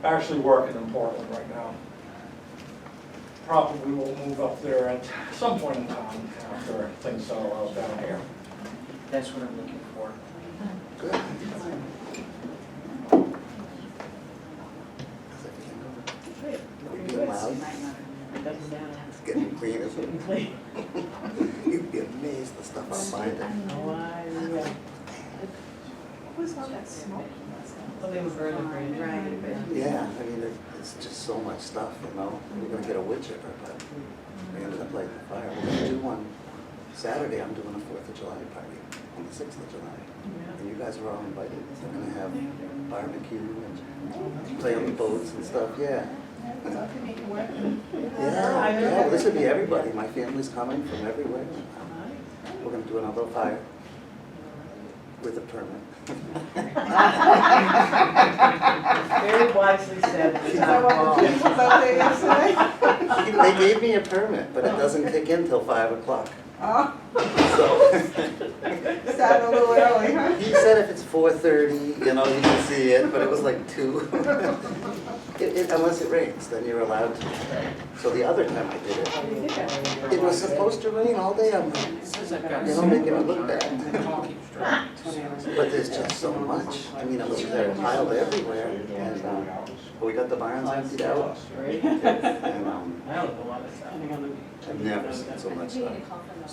actually working in Portland right now. Probably will move up there at some point in time after things settle out down here. That's what I'm looking for. Good. Are we doing loud? It's getting clean, isn't it? You'd be amazed the stuff I'm finding. Who's all that smoke? Well, they were burning green. Right. Yeah, I mean, it's just so much stuff, you know? We're gonna get a wood chipper, but we ended up lighting the fire. We're gonna do one Saturday. I'm doing a 4th of July party on the 6th of July. And you guys are all invited. We're gonna have barbecue and play on the boats and stuff, yeah. Yeah, this would be everybody. My family's coming from everywhere. We're gonna do another fire with a permit. Very wisely said. Is that what the kids was out there yesterday? They gave me a permit, but it doesn't kick in till 5 o'clock. Oh, So started a little early, huh? he said if it's 4:30, you know, you can see it, but it was like 2. Unless it rains, then you're allowed to. So the other time I did it, it was supposed to rain all day. I'm like, you know, making it look bad. But there's just so much. I mean, it was piled everywhere. And we got the barns emptied out. And That was a lot of stuff. I've never seen so much stuff.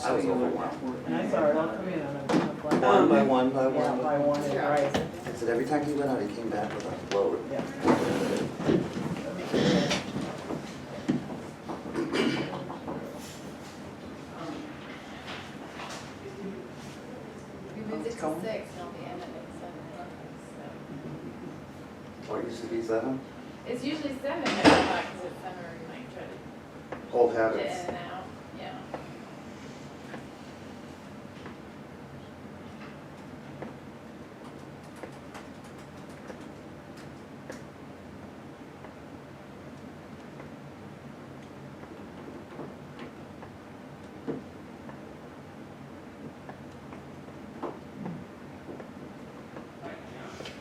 I was overwhelmed. And I saw it all come in on a One by one by Yeah, by one. one, and right. I said every time he went out, he came back with a load. Yeah. We moved it to 6 and I'll be in it at 7. Or it used to be 7. It's usually 7 at o'clock because it's summer we might try to Old get habits. in and out. Yeah.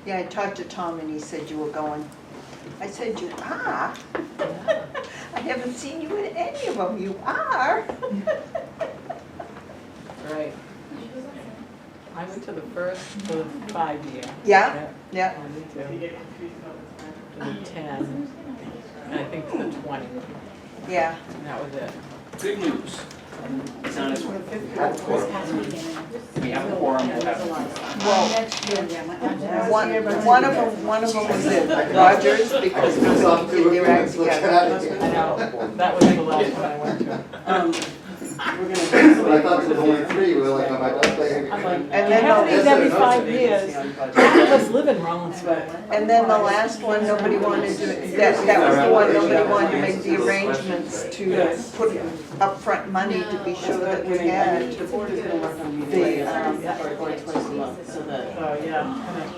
Yeah, I talked to Tom and he said you were going. I said, you are? I haven't seen you in any of them. You are? Right. I went to the first, for the 5-year. Yeah, yeah. I went to the 10, and I think to the 20, Yeah. and that was it. Good news. It's on its way. Had a quorum. We have a quorum, we'll have. Well, one of them was at Rogers because nobody could get their act together. I know, that was the last one I went to. But I thought there was only 3. We were like, on my birthday. I'm like, And and then then these every the- 5 years. Half of us live in Rollinsford. And then the last one, nobody wanted to, that was the one, nobody wanted to make the arrangements to put upfront money to be sure that we had The board is gonna work on meeting the, or twice a month, so that. So, yeah, kind of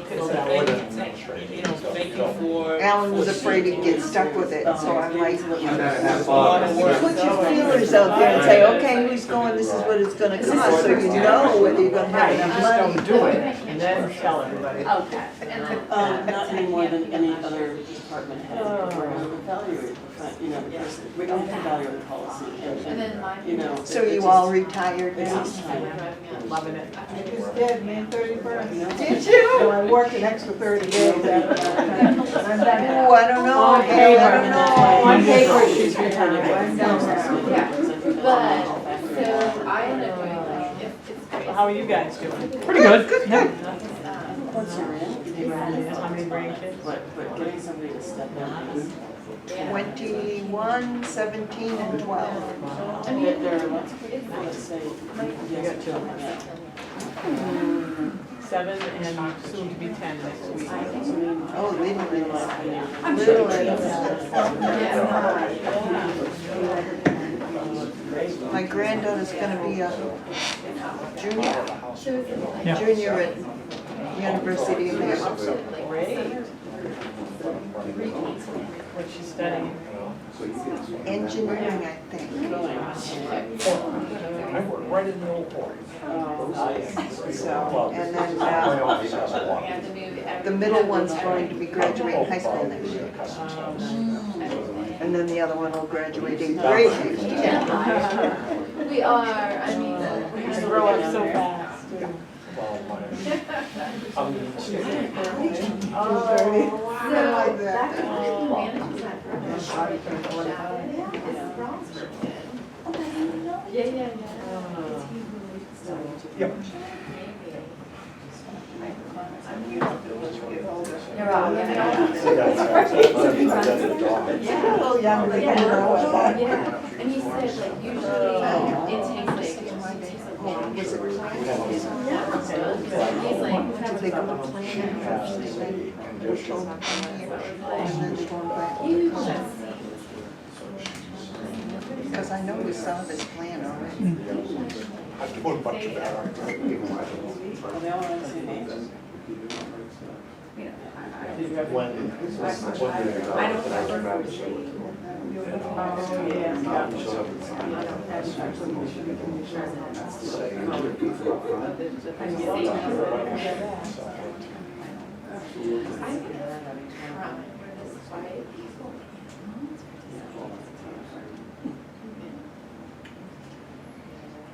Thank you for. Alan was afraid he'd get stuck with it, so I'm like, You better have fun. put your feelers out there and say, okay, who's going, this is what it's gonna cost, so you know whether you're gonna have enough just don't money. do it, and then tell everybody. Okay. And then, Not any more than any other department head, we're gonna evaluate, you know, because we're gonna evaluate the policy and then mine. you know. So you all retired It's now? just We're time. driving out. Loving it. It's dead, May 31st. Did So you? I worked an extra 30 days after that. Ooh, I don't know, On Gail, I paper. don't On know. paper, she's retired. Yeah. But, so I ended up doing like, it's crazy. How are you guys doing? Pretty good. Yep. What's your end? How many grandkids? But getting somebody to step in. 21, 17, and 12. I mean, There are lots of people that say, yes, You got yeah. 7 and soon to be 10 next week. Oh, literally, I'm literally. Yeah. My granddaughter's gonna be a junior, So it's like, junior at University of Maryland. Great. What's she studying? Engineering, I think. I work right in the old quarry. So, and then, My office has a We lot. had to move everything. the middle one's going to be graduating high school next year. And then the other one will graduate in grade next year. Yeah. We are, I mean. You grow up so fast. Well, my, So that manages that program. Is Brownsburg. Yeah. yep. They're all, yeah. Yeah, and he said like usually it takes like he's like. They go to planning first, and then we're told to come here, and then they go back to the college. Because I know we saw this plan already. I do a bunch of that. Well, they all want to see these.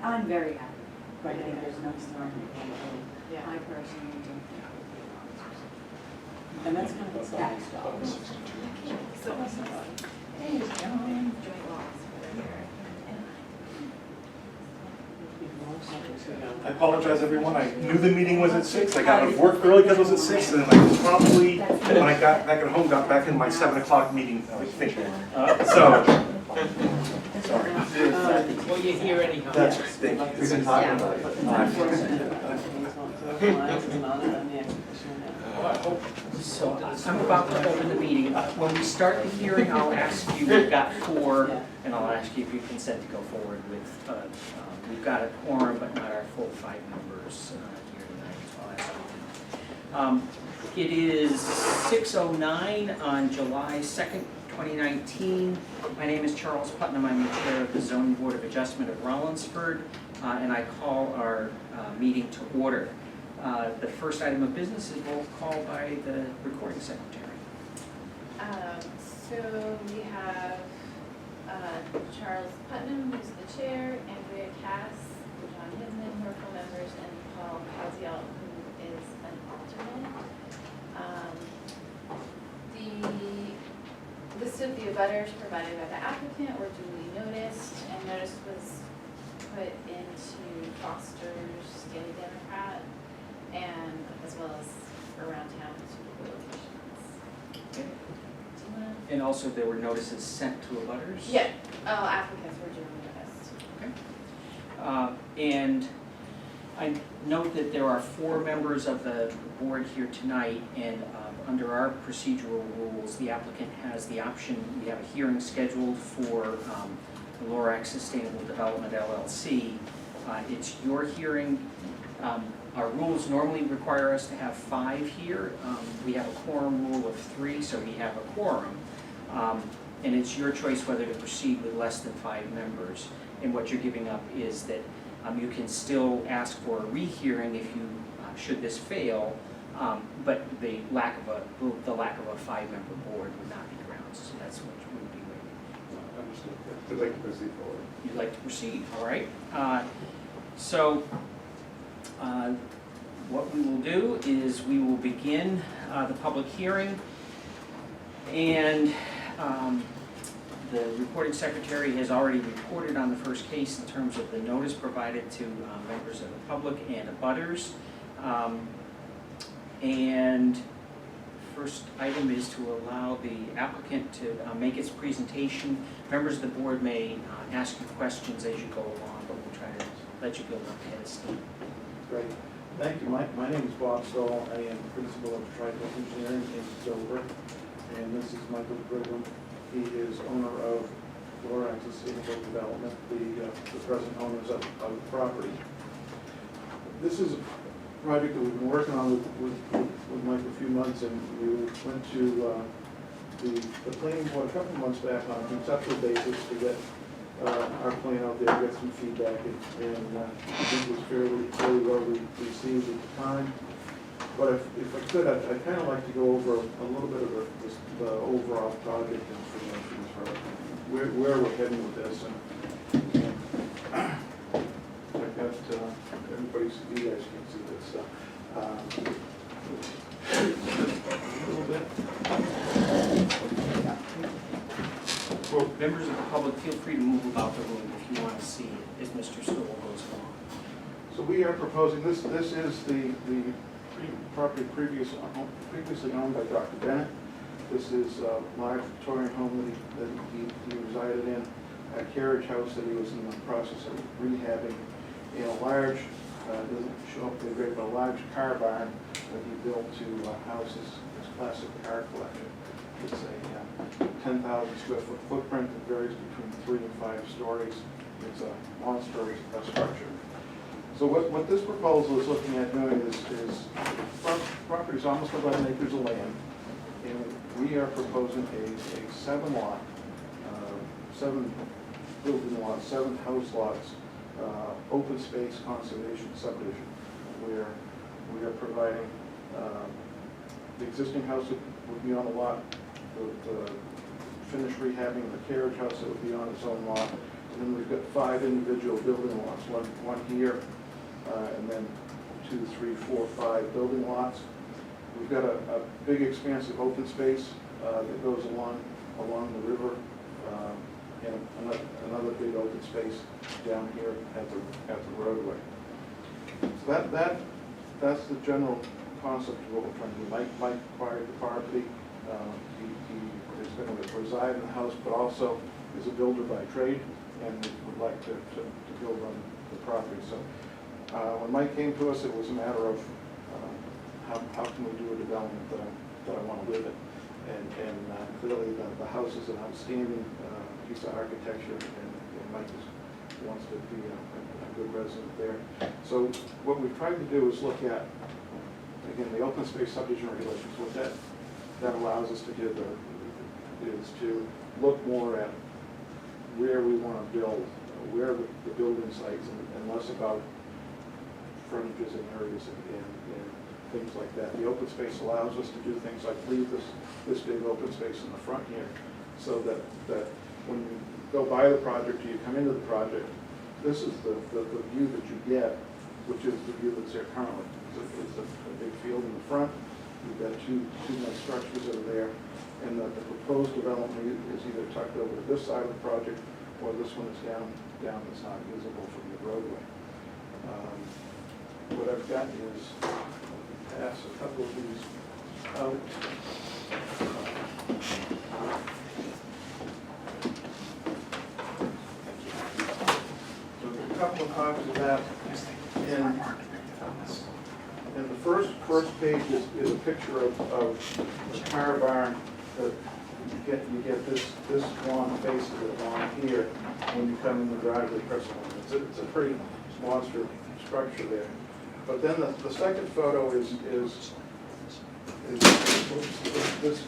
I'm very happy. Right, and there's no storm. I personally do. And that's kind of exciting. I apologize, everyone. I knew the meeting was at 6. I got out of work early because it was at 6, and then I probably, when I got back at home, got back in my 7 o'clock meeting thing. So, sorry. Well, you're here anyhow. That's right. Thank you. We've been talking about it. So I'm about to open the meeting. When we start the hearing, I'll ask you, we've got 4, and I'll ask you if you consent to go forward with, we've got a quorum, but not our full 5 members here tonight, so I'll ask you. It is 6:09 on July 2nd, 2019. My name is Charles Putnam. I'm the chair of the Zoning Board of Adjustment of Rollinsford, and I call our meeting to order. The first item of business is roll call by the recording secretary. So we have Charles Putnam, who's the chair, Andrea Cass, John Hidman, who are full members, and Paul Kaziel, who is an alternate. The list of the abutters provided by the applicant were duly noticed, and notice was put into Foster's Daily Democrat, and as well as around town to locations. Okay. Do you wanna? And also there were notices sent to abutters? Yeah, applicants were duly noticed. And I note that there are 4 members of the board here tonight, and under our procedural rules, the applicant has the option, we have a hearing scheduled for the Lorax Sustainable Development LLC. It's your hearing. Our rules normally require us to have 5 here. We have a quorum rule of 3, so we have a quorum. And it's your choice whether to proceed with less than 5 members. And what you're giving up is that you can still ask for a rehearing if you, should this fail, but the lack of a 5-member board would not be grounds. So that's what you would be waiting. Understood. I'd like to proceed forward. You'd like to proceed, all right? So what we will do is we will begin the public hearing, and the recording secretary has already reported on the first case in terms of the notice provided to members of the public and abutters. And first item is to allow the applicant to make its presentation. Members of the board may ask you questions as you go along, but we'll try to let you go up ahead of steam. Great. Thank you. My name is Bob Stoll. I am principal of Trico Engineering in Dover. And this is Michael Brigham. He is owner of Lorax Sustainable Development, the present owners of the property. This is a project that we've been working on with Mike for a few months, and we went to the planning board a couple of months back on a conceptual basis to get our plan out there, get some feedback, and I think it was fairly well received at the time. But if I could, I'd kind of like to go over a little bit of the overall project information for where we're heading with this. And I've got, everybody's, you guys can see this stuff. A little bit. Well, members of the public, feel free to move about the room if you want to see as Mr. Stoll goes along. So we are proposing, this is the property previously owned by Dr. Bennett. This is a large Victorian home that he resided in, a carriage house that he was in the process of rehabbing, and a large, doesn't show up there great, but a large car barn that he built to house his classic car collection. It's a 10,000 square foot footprint that varies between 3 and 5 stories. It's a monster structure. So what this proposal is looking at doing is property is almost 11 acres of land, and we are proposing a 7 lot, 7 building lots, 7 house lots, open space conservation subdivision, where we are providing, the existing house would be on the lot, the finished rehabbing the carriage house that would be on its own lot, and then we've got 5 individual building lots, one here, and then 2, 3, 4, 5 building lots. We've got a big expansive open space that goes along the river, and another big open space down here at the roadway. So that's the general concept of what we're trying to do. Mike acquired the property. He is going to reside in the house, but also is a builder by trade, and would like to build on the property. So when Mike came to us, it was a matter of how can we do a development that I want to live in, and clearly the house is an outstanding piece of architecture, and Mike wants to be a good resident there. So what we've tried to do is look at, again, the open space subdivision regulations. What that allows us to do is to look more at where we want to build, where the building sites, and less about frontages and areas and things like that. The open space allows us to do things like leave this big open space in the front here, so that when you go by the project or you come into the project, this is the view that you get, which is the view that's there currently. It's a big field in the front. We've got two nice structures that are there, and the proposed development is either tucked over to this side of the project, or this one is down that's not visible from the roadway. What I've got is pass a couple of these out. So a couple of copies of that. And the first page is a picture of the car barn that you get this long face of it along here when you come in the driveway personally. It's a pretty monster structure there. But then the second photo is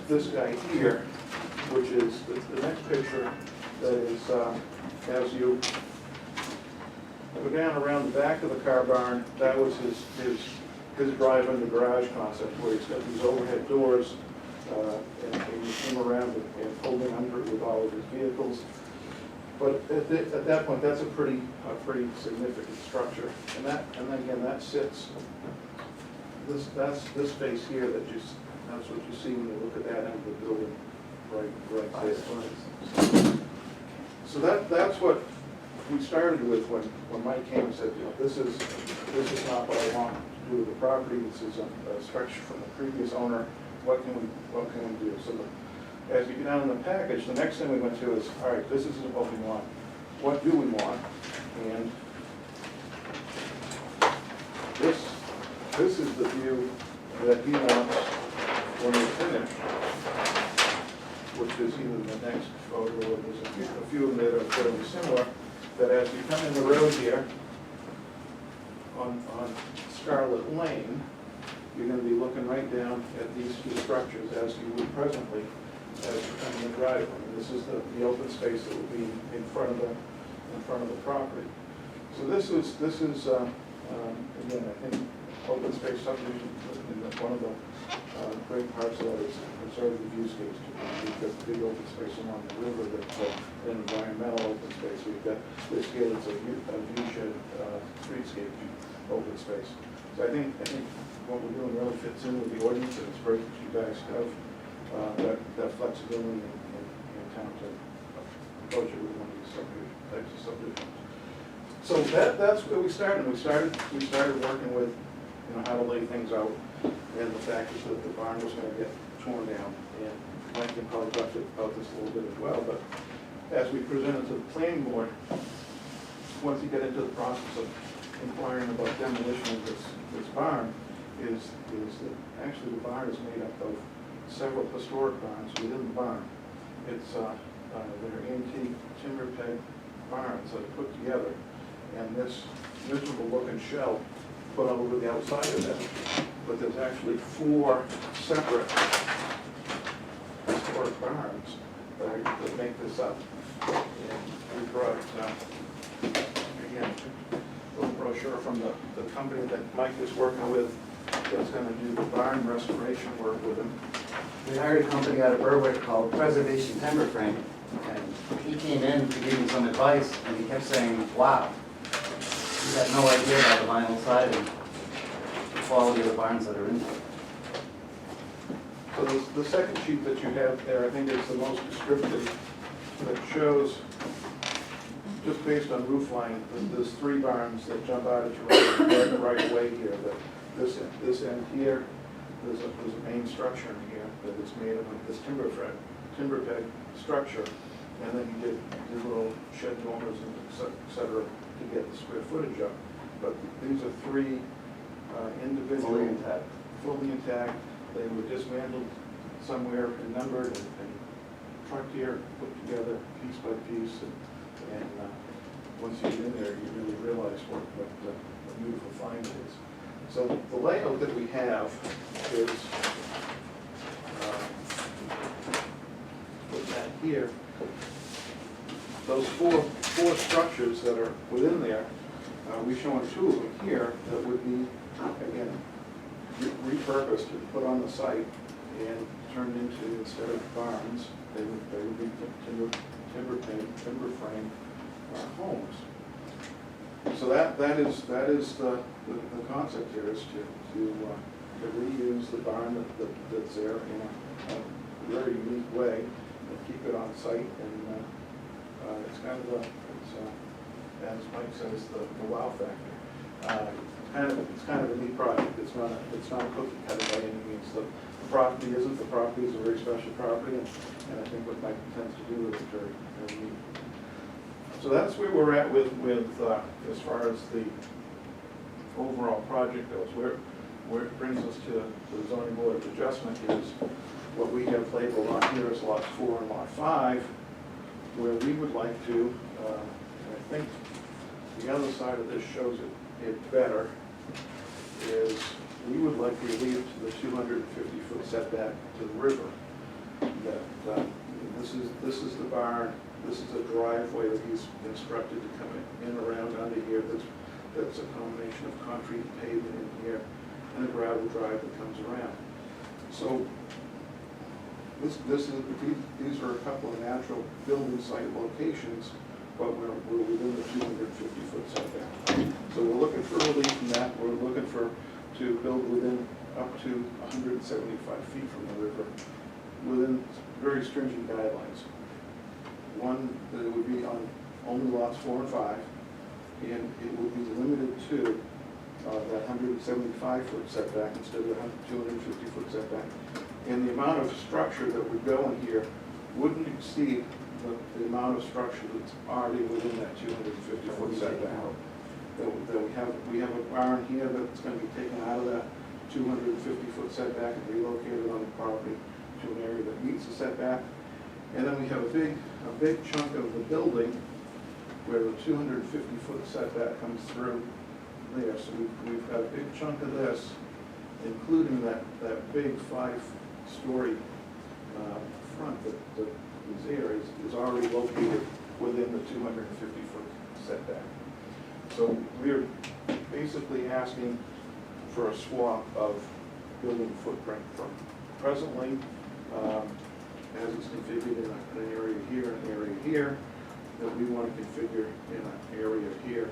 this guy here, which is the next picture that is as you go down around the back of the car barn. That was his drive under garage concept, where he's got these overhead doors, and you come around and folding under it with all of his vehicles. But at that point, that's a pretty significant structure, and again that sits. That's this space here that's what you see when you look at that end of the building, right there. So that's what we started with when Mike came and said, this is not what I want to do with the property. This is a structure from the previous owner. What can we do? So as you get down in the package, the next thing we went to is, all right, this isn't what we want. What do we want? And this is the view that he wants when we're finished, which is either the next photo or there's a few of them that are fairly similar. That as you come in the road here on Scarlet Lane, you're going to be looking right down at these two structures as you would presently. as you come in the driveway. And this is the open space that will be in front of the property. So this is again, I think open space subdivision, one of the great parts of that is conserving the viewscapes. We've got big open space along the river that's an environmental open space. We've got this here that's a viewshed streetscape open space. So I think what we're doing really fits in with the ordinance, and it's great that you guys have that flexibility in town to approach it with one of these types of subdivisions. So that's where we started. We started working with, how to lay things out, and the fact is that the barn was going to get torn down. And Mike can probably talk about this a little bit as well, but as we presented to the planning board, once you get into the process of inquiring about demolition of this barn, is that actually the barn is made up of several historic barns within the barn. It's they're antique timber peg barns that are put together, and this miserable looking shell put over the outside of that. But there's actually 4 separate historic barns that make this up. And we brought, again, a little brochure from the company that Mike is working with that's going to do the barn restoration work with him. We hired a company out of Berwick called Preservation Timber Frame, and he came in to give me some advice, and he kept saying, wow, he had no idea about the vinyl siding, the quality of the barns that are in there. So the second sheet that you have there, I think is the most descriptive, that shows, just based on roof line, there's 3 barns that jump out at you right away here. This end here, there's a main structure in here that is made of this timber peg structure, and then you did little shed dormers and et cetera to get the square footage up. But these are 3 individual, fully intact. They were dismantled somewhere and numbered and trucked here, put together piece by piece, and once you get in there, you really realize what a beautiful find it is. So the layout that we have is put that here. Those four structures that are within there, we've shown 2 of them here that would be, again, repurposed and put on the site and turned into, instead of barns, they would be timber frame homes. So that is the concept here, is to reuse the barn that's there in a very unique way and keep it on site. And it's kind of as Mike says, the wow factor. It's kind of a neat project. It's not a cookie cutter by any means. The property isn't. The property is a very special property, and I think what Mike intends to do is very, very neat. So that's where we're at with as far as the overall project goes. Where it brings us to the zoning board of adjustment is what we have labeled on here as lots 4 and lot 5, where we would like to, and I think the other side of this shows it better, is we would like relief to the 250-foot setback to the river. That this is the barn. This is a driveway that he's instructed to come in around under here. That's a combination of concrete pavement in here and a gravel drive that comes around. So these are a couple of natural building site locations, but we're within the 250-foot setback. So we're looking for relief from that. We're looking to build within up to 175 feet from the river, within very stringent guidelines. One, that it would be on only lots 4 and 5, and it would be limited to that 175-foot setback instead of the 250-foot setback. And the amount of structure that would go in here wouldn't exceed the amount of structure that's already within that 250-foot setback. We have a barn here that's going to be taken out of that 250-foot setback and relocated on the property to an area that meets the setback. And then we have a big chunk of the building where the 250-foot setback comes through there. So we've got a big chunk of this, including that big 5-story front that is there is already located within the 250-foot setback. So we're basically asking for a swap of building footprint from presently, as it's configured in an area here and an area here, that we want to configure in an area here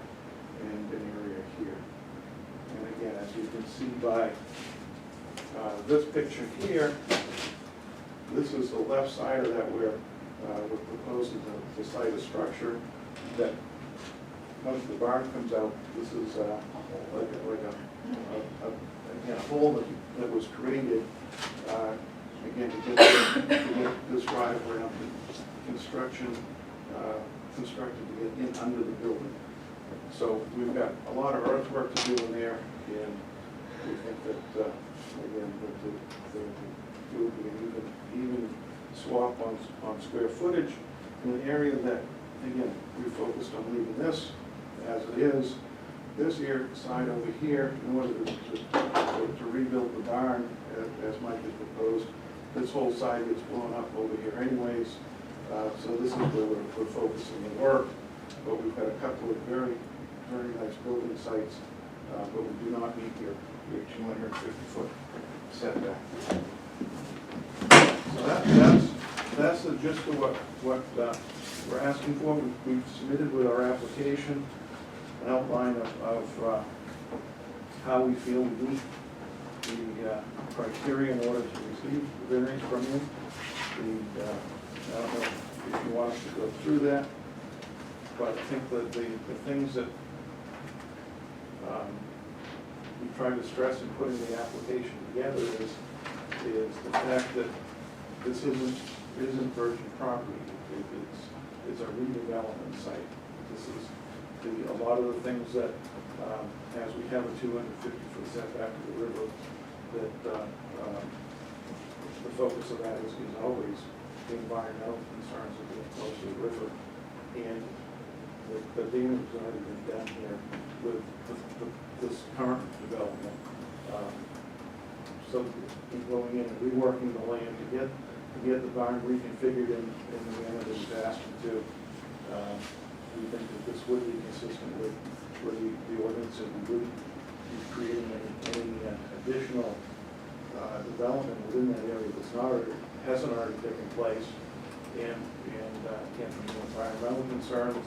and an area here. And again, as you can see by this picture here, this is the left side of that where we're proposing to site a structure that once the barn comes out, this is like a hole that was created, again, to get this driveway up constructed to get in under the building. So we've got a lot of earthwork to do in there, and we think that, again, that there will be an even swap on square footage in an area that, again, we focused on leaving this as it is. This here side over here, in order to rebuild the barn, as Mike has proposed, this whole side gets blown up over here anyways. So this is where we're focusing the work. But we've got a couple of very, very nice building sites, but we do not meet your 250-foot setback. So that's the gist of what we're asking for. We've submitted with our application an outline of how we feel we meet the criteria in order to receive the variance from you. I don't know if you want us to go through that, but I think that the things that we try to stress in putting the application together is the fact that this isn't virgin property. It's a redevelopment site. This is a lot of the things that, as we have a 250-foot setback to the river, that the focus of that is always the environmental concerns of being close to the river, and the damage has already been done here with this current development. So going in and reworking the land to get the barn reconfigured in the manner that we've asked them to, we think that this would be consistent with the ordinance, and we wouldn't be creating any additional development within that area hasn't already taken place. And again, from the environmental concerns,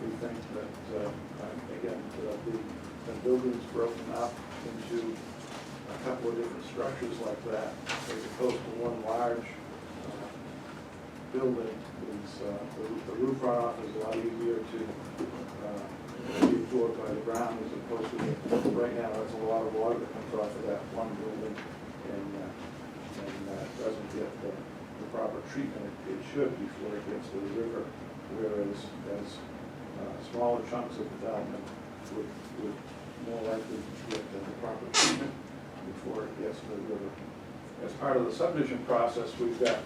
we think that again the building's broken up into a couple of different structures like that, as opposed to one large building. The roof runoff is a lot easier to be absorbed by the ground as opposed to right now. There's a lot of water that comes off of that one building, and doesn't get the proper treatment it should before it gets to the river. Whereas as smaller chunks of development would more likely get the proper treatment before it gets to the river. As part of the subdivision process, we've got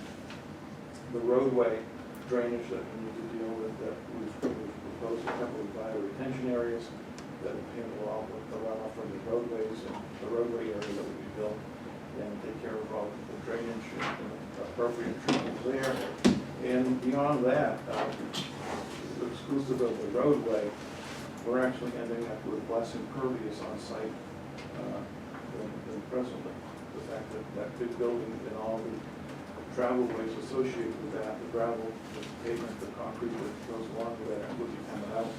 the roadway drainage that we need to deal with, that we've proposed a couple of bioretention areas that will handle all the runoff from the roadways and the roadway area that will be built, and take care of all the drainage and appropriate treatment there. And beyond that, exclusive of the roadway, we're actually ending up with less impervious on site than presently. The fact that that big building and all the travel ways associated with that, the gravel, the pavement, the concrete that goes along with that would be coming out.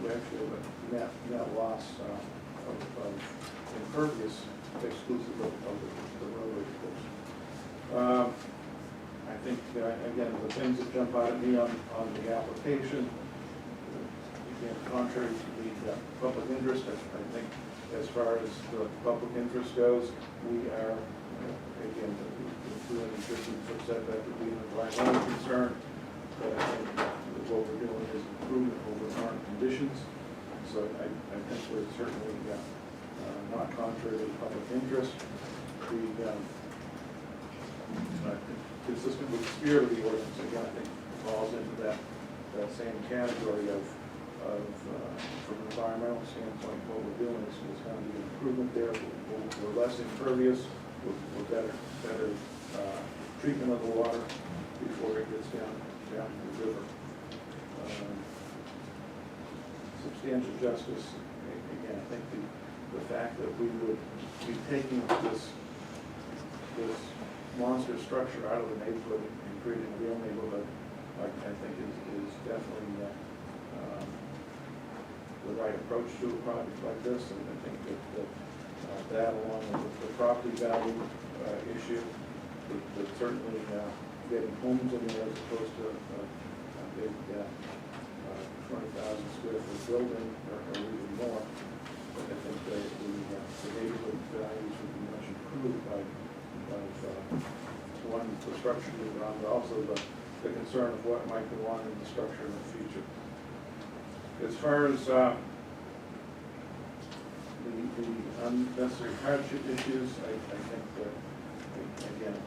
We actually have a net loss of impervious exclusive of the roadway portion. I think, again, the things that jump out at me on the application, again, contrary to the public interest, I think as far as the public interest goes, we are, again, the 250-foot setback would be an environmental concern, but I think what we're doing is improvement over current conditions. So I think we're certainly not contrary to public interest. Consistent with the spirit of the ordinance, again, I think falls into that same category of from an environmental standpoint, what we're doing is going to be an improvement there. We're less impervious, with better treatment of the water, before it gets down to the river. Substantial justice, again, I think the fact that we would be taking this monster structure out of the neighborhood and creating a real neighborhood, I think is definitely the right approach to a project like this, and I think that along with the property value issue, that certainly getting homes in there as opposed to a big 20,000 square foot building or even more, but I think that the neighborhood values would be much improved by one, the structure moving on, but also the concern of what might go on in the structure in the future. As far as the unnecessary hardship issues, I think that, again,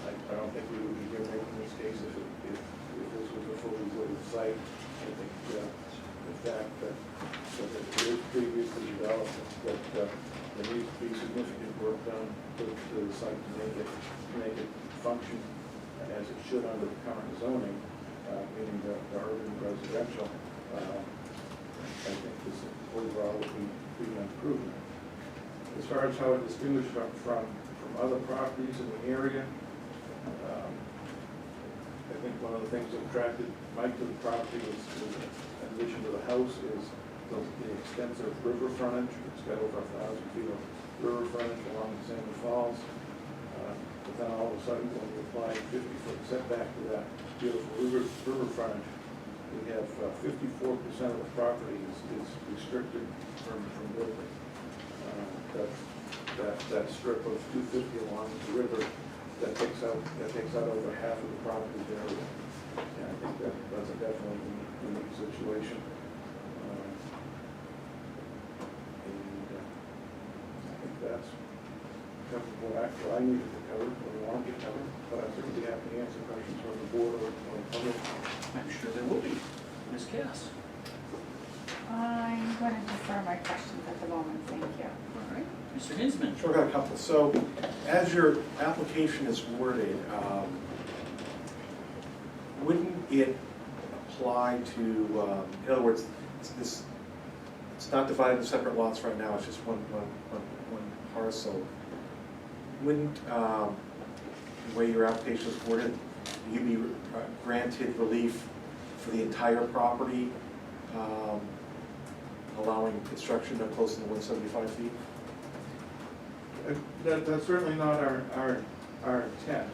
I don't think we would be here making this case if this was a fully wooded site. I think the fact that it is previously developed, that there needs to be significant work done to the site to make it function as it should under the current zoning, meaning the urban residential. I think this overall would be an improvement. As far as how it distinguishes from other properties in the area, I think one of the things that attracted Mike to the property was, in addition to the house, is the extensive river frontage. It's got over 1,000 feet of river frontage along the Salmon Falls. But then all of a sudden, when we apply 50-foot setback to that beautiful river frontage, we have 54% of the property is restricted from building. That strip of 250 along the river that takes out over half of the property area. And I think that's a definitely unique situation. I think that's covered what I needed to cover, what I want to get covered. But I certainly have to answer questions from the board or the public. I'm sure there will be. Ms. Cass? I'm going to defer my questions at the moment, thank you. All right. Mr. Hinsman? Sure, got a couple. So, as your application is worded, wouldn't it apply to, in other words, it's not divided into separate lots right now, it's just one parcel. Wouldn't, the way your application is worded, you be granted relief for the entire property, allowing construction no closer than 175 feet? That's certainly not our intent.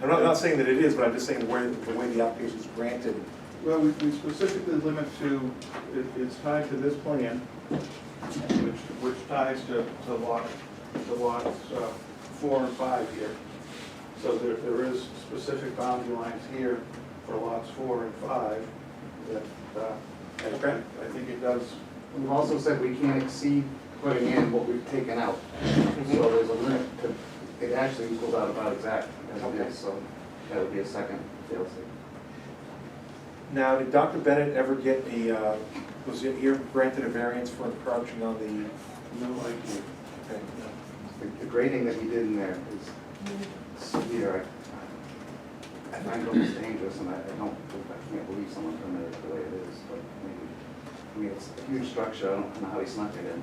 I'm not saying that it is, but I'm just saying the way the application is granted. Well, we specifically limit to, it's tied to this plan, which ties to lots 4 and 5 here. So there is specific boundary lines here for lots 4 and 5 that I think it does. We've also said we can't exceed putting in what we've taken out. So there's a limit to, it actually equals out about exact as it is, so that would be a second fail-safe. Now, did Dr. Bennett ever get was it here granted a variance for encroaching on the? No idea. Okay. The grading that he did in there is severe. I find it almost dangerous, and I can't believe someone permitted it the way it is, but maybe, I mean, it's a huge structure, I don't know how he snuck it in.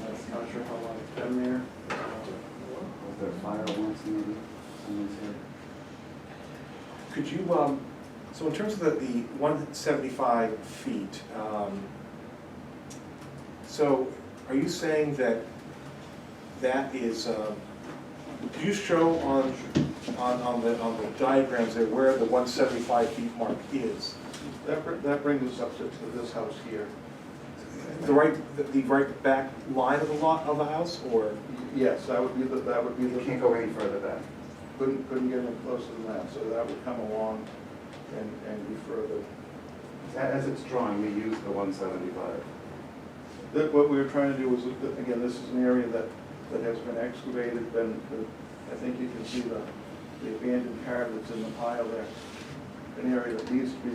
I'm not sure how long it's been there. Was there a fire once, maybe, someone's here? Could you, so in terms of the 175 feet, so are you saying that is, do you show on the diagrams there where the 175 feet mark is? That brings us up to this house here. The right back line of the lot of the house, or? Yes, that would be You can't go any further back. couldn't get any closer than that, so that would come along and be further. As it's drawn, we use the 175. What we were trying to do was, again, this is an area that has been excavated, I think you can see the abandoned car that's in the pile there. An area that needs to be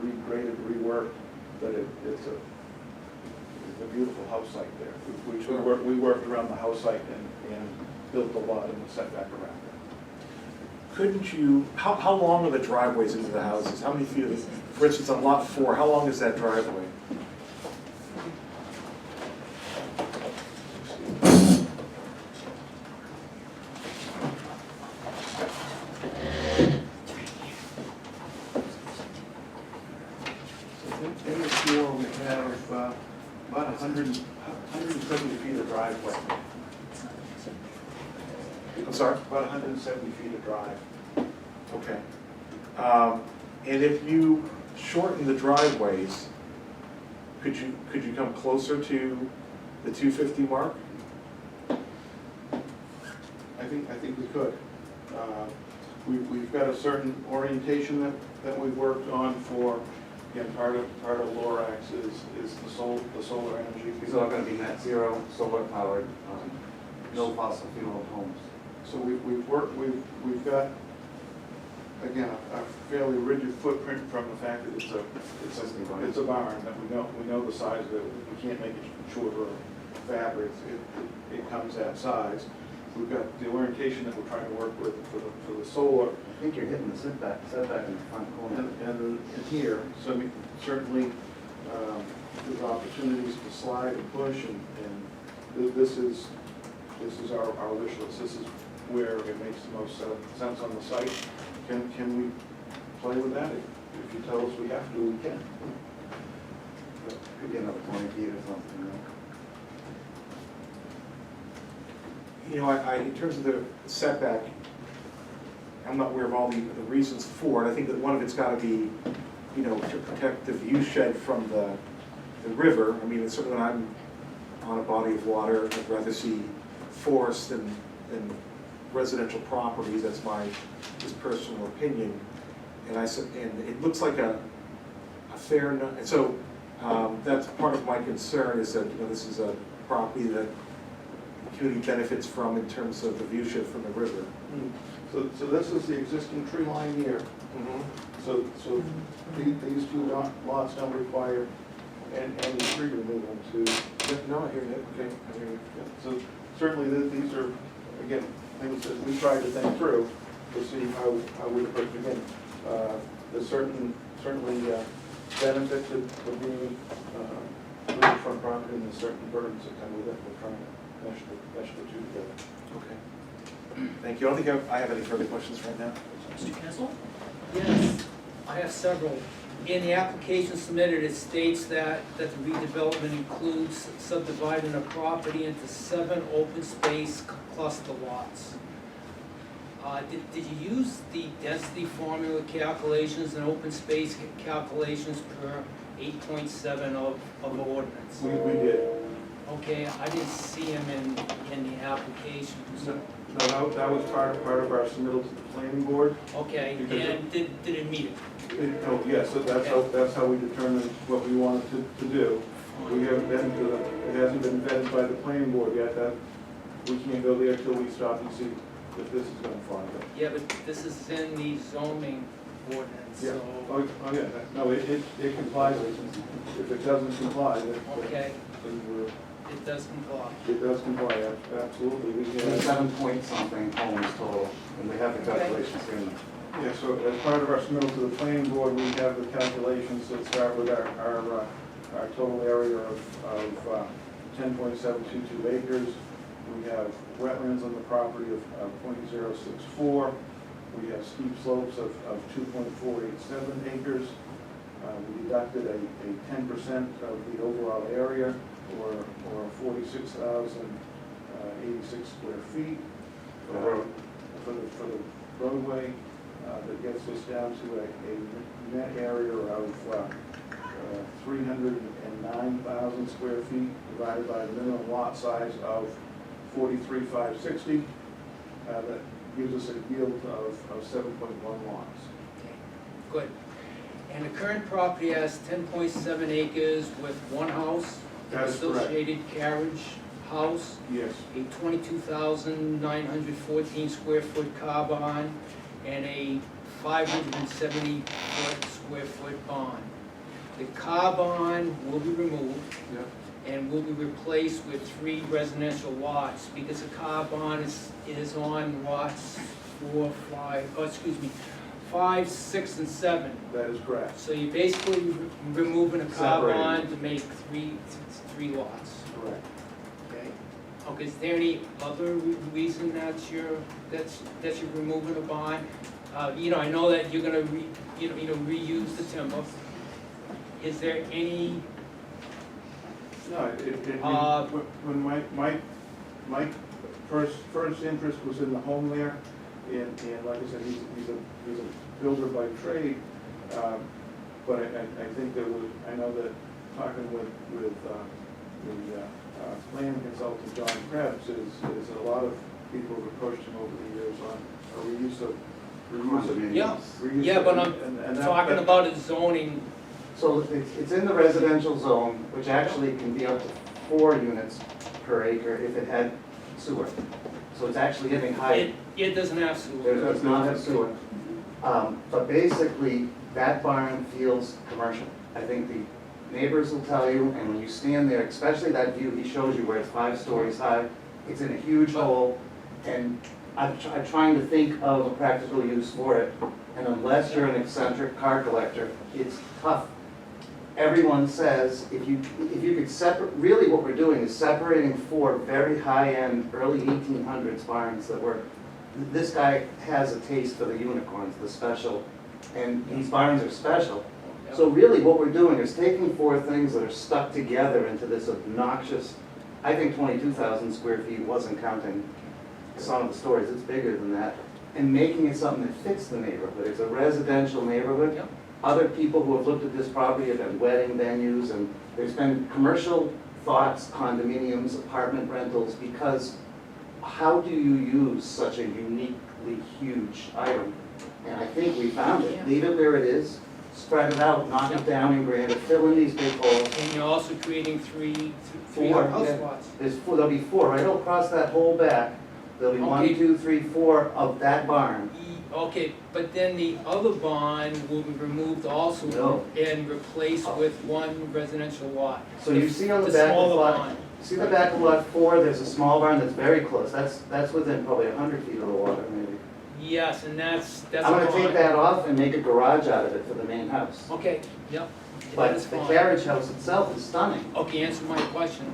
regraded, reworked, but it's a beautiful house site there. We worked around the house site and built a lot in the setback around it. couldn't you, how long are the driveways into the houses? How many feet of, for instance, on lot 4, how long is that driveway? In the floor, we have about 170 feet of driveway. I'm sorry? About 170 feet of drive. Okay. And if you shorten the driveways, could you come closer to the 250 mark? I think we could. We've got a certain orientation that we've worked on for, again, part of Lorax is the solar energy. These are all gonna be net zero, solar powered, no fossil fuel homes. So we've got, again, a fairly rigid footprint from the fact that it's a barn, that we know the size of it. We can't make it shorter or fabric. It comes that size. We've got the orientation that we're trying to work with for the solar. I think you're hitting the setback in the front corner. And here, so I mean, certainly, there's opportunities to slide and push, and this is our wish list. This is where it makes the most sense on the site. Can we play with that? If you tell us we have to, we can. Could be another 20 feet or something, right? You know, in terms of the setback, I'm not aware of all the reasons for it. I think that one of it's got to be, you know, to protect the view shed from the river. I mean, it's certainly when I'm on a body of water, I'd rather see forest than residential properties. That's my just personal opinion. And it looks like a fair, and so that's part of my concern is that, you know, this is a property that the community benefits from in terms of the view shed from the river. So this is the existing tree line here. So these two lots don't require any tree removal to. No, I hear you. Okay, I hear you. So certainly these are, again, things that we tried to think through to see how we approach it. Again, there's certainly benefit to being riverfront property, and there's certain burdens that come with it. We're trying to mesh the two together. Okay. Thank you. I don't think I have any further questions right now. Mr. Kessel? Yes, I have several. In the application submitted, it states that the redevelopment includes subdividing a property into 7 open space cluster lots. Did you use the density formula calculations and open space calculations per 8.7 of ordinance? We did. Okay, I didn't see them in the application. No, that was part of our submittal to the planning board. Okay, and did it meet it? Yes, so that's how we determined what we wanted to do. We haven't been to it hasn't been vetted by the planning board yet. That we can't go there till we stop and see if this is going to fly. Yeah, but this is in the zoning ordinance, Yeah. so. Oh yeah. No, it complies. If it doesn't comply, then Okay, we're. it does comply. It does comply, absolutely. We can. 7 point something homes total, and we have the calculations here. Yeah, so as part of our submittal to the planning board, we have the calculations that start with our total area of 10.722 acres. We have wetlands on the property of 0.064. We have steep slopes of 2.487 acres. We deducted a 10% of the overall area, or 46,086 square feet for the roadway. That gets us down to a net area of 309,000 square feet, divided by the minimum lot size of 43,560. That gives us a yield of 7.1 lots. Okay, good. And the current property has 10.7 acres with one house, an That is correct. associated carriage house, Yes. a 22,914 square foot car barn, and a 570 square foot barn. The car barn will be removed and will be replaced with 3 residential lots, because the car barn is on lots 4, 5, oh, excuse me, 5, 6, and 7. That is correct, So you're basically removing a car Separating. bond to make three lots, correct. okay? Okay, is there any other reason that you're removing a bond? You know, I know that you're gonna reuse the timber. Is there any, No, Uh, when my first interest was in the home there, and like I said, he's a builder by trade, but I think there was, I know that talking with the planning consultant, John Krebs, is a lot of people have approached him over the years on a reuse of. yeah, reuse yeah, of- but I'm and that- talking that- about a zoning, So it's in the residential zone, which actually can be up to 4 units per acre if it had sewer. So it's actually getting high. it doesn't have sewer. It does not have sewer. But basically, that barn feels commercial. I think the neighbors will tell you, and when you stand there, especially that view, he shows you where it's 5 stories high. It's in a huge hole, and I'm trying to think of a practical use for it. And unless you're an eccentric car collector, it's tough. Everyone says, if you could separate, really what we're doing is separating 4 very high-end, early 1800s barns that were, this guy has a taste for the unicorns, the special, and these barns are special. So really what we're doing is taking 4 things that are stuck together into this obnoxious, I think 22,000 square feet wasn't counting some of the stories, it's bigger than that, and making it something that fits the neighborhood. It's a residential neighborhood. Yep. Other people who have looked at this property have had wedding venues, and there's been commercial thoughts, condominiums, apartment rentals, because how do you use such a uniquely huge item? And I think we found it. Leave it where it is, spread it out, knock it down in granite, fill in these big holes. And you're also creating three 4, house yeah. lots. There'll be 4 right across that whole back. There'll be 1, Okay. 2, 3, 4 of that barn. Okay, but then the other bond will be removed also No. and replaced with 1 residential lot. So you see on the The back of smaller lot, bond. see the back of lot 4, there's a small barn that's very close. That's within probably 100 feet of the water, maybe. Yes, and that's a I'm gonna take bond. that off and make a garage out of it for the main house. Okay, yep, that But is the fine. carriage house itself is stunning. Okay, answer my question.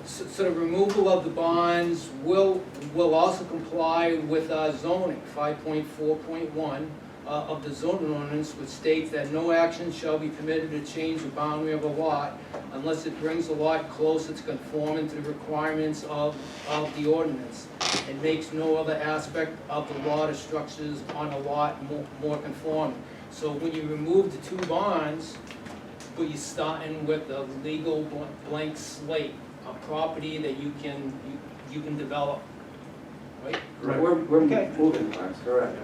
So the removal of the bonds will also comply with our zoning, 5.4.1 of the zoning ordinance, which states that no action shall be permitted to change the boundary of a lot unless it brings the lot closer to conforming to the requirements of the ordinance. It makes no other aspect of the lot or structures on a lot more conforming. So when you remove the 2 bonds, but you're starting with a legal blank slate, a property that you can develop, right? Right. We're Okay. moving barns, correct.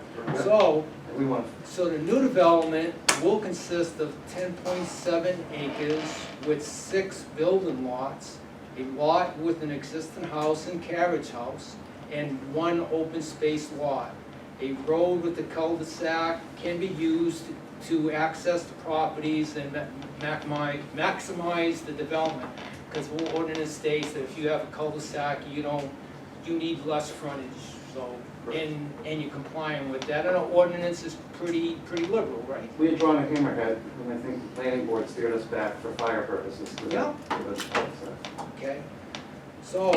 So, We want, so the new development will consist of 10.7 acres with 6 building lots, a lot with an existing house and carriage house, and 1 open space lot. A road with a cul-de-sac can be used to access the properties and maximize the development. Because the ordinance states that if you have a cul-de-sac, you need less frontage, so, and you're complying with that. And our ordinance is pretty liberal, right? we had drawn a hammerhead, and I think the planning board steered us back for fire purposes to Yeah. that. Okay, so,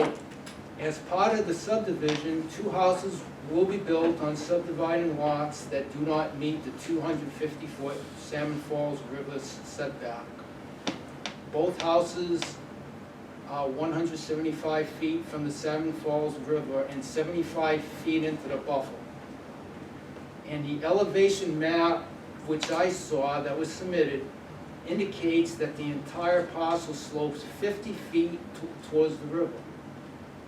as part of the subdivision, 2 houses will be built on subdividing lots that do not meet the 250-foot Salmon Falls River setback. Both houses are 175 feet from the Salmon Falls River and 75 feet into the buffer. And the elevation map, which I saw that was submitted, indicates that the entire parcel slopes 50 feet towards the river.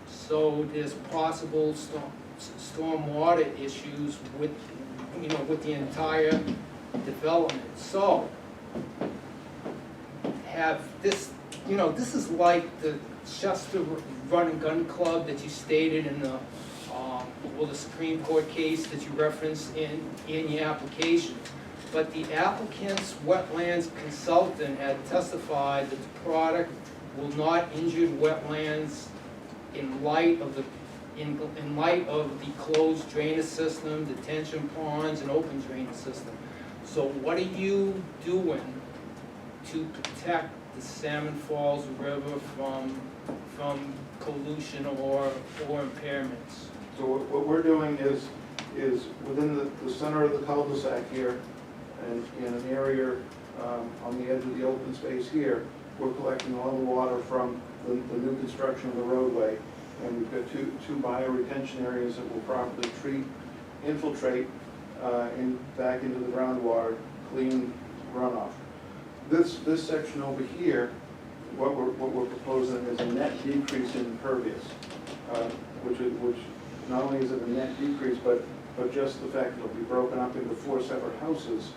So there's possible stormwater issues with, with the entire development. So, have this, this is like the Chester Run and Gun Club that you stated in the, the Supreme Court case that you referenced in your application. But the applicant's wetlands consultant had testified that the product will not injure wetlands in light of the in light of the closed drainage system, detention ponds, and open drainage system. So what are you doing to protect the Salmon Falls River from pollution or impairments? So what we're doing is within the center of the cul-de-sac here, and in an area on the edge of the open space here, we're collecting all the water from the new construction of the roadway. And we've got two bioretention areas that will properly infiltrate back into the groundwater, clean runoff. This section over here, what we're proposing is a net decrease in impervious, which not only is it a net decrease, but just the fact that it'll be broken up into 4 separate houses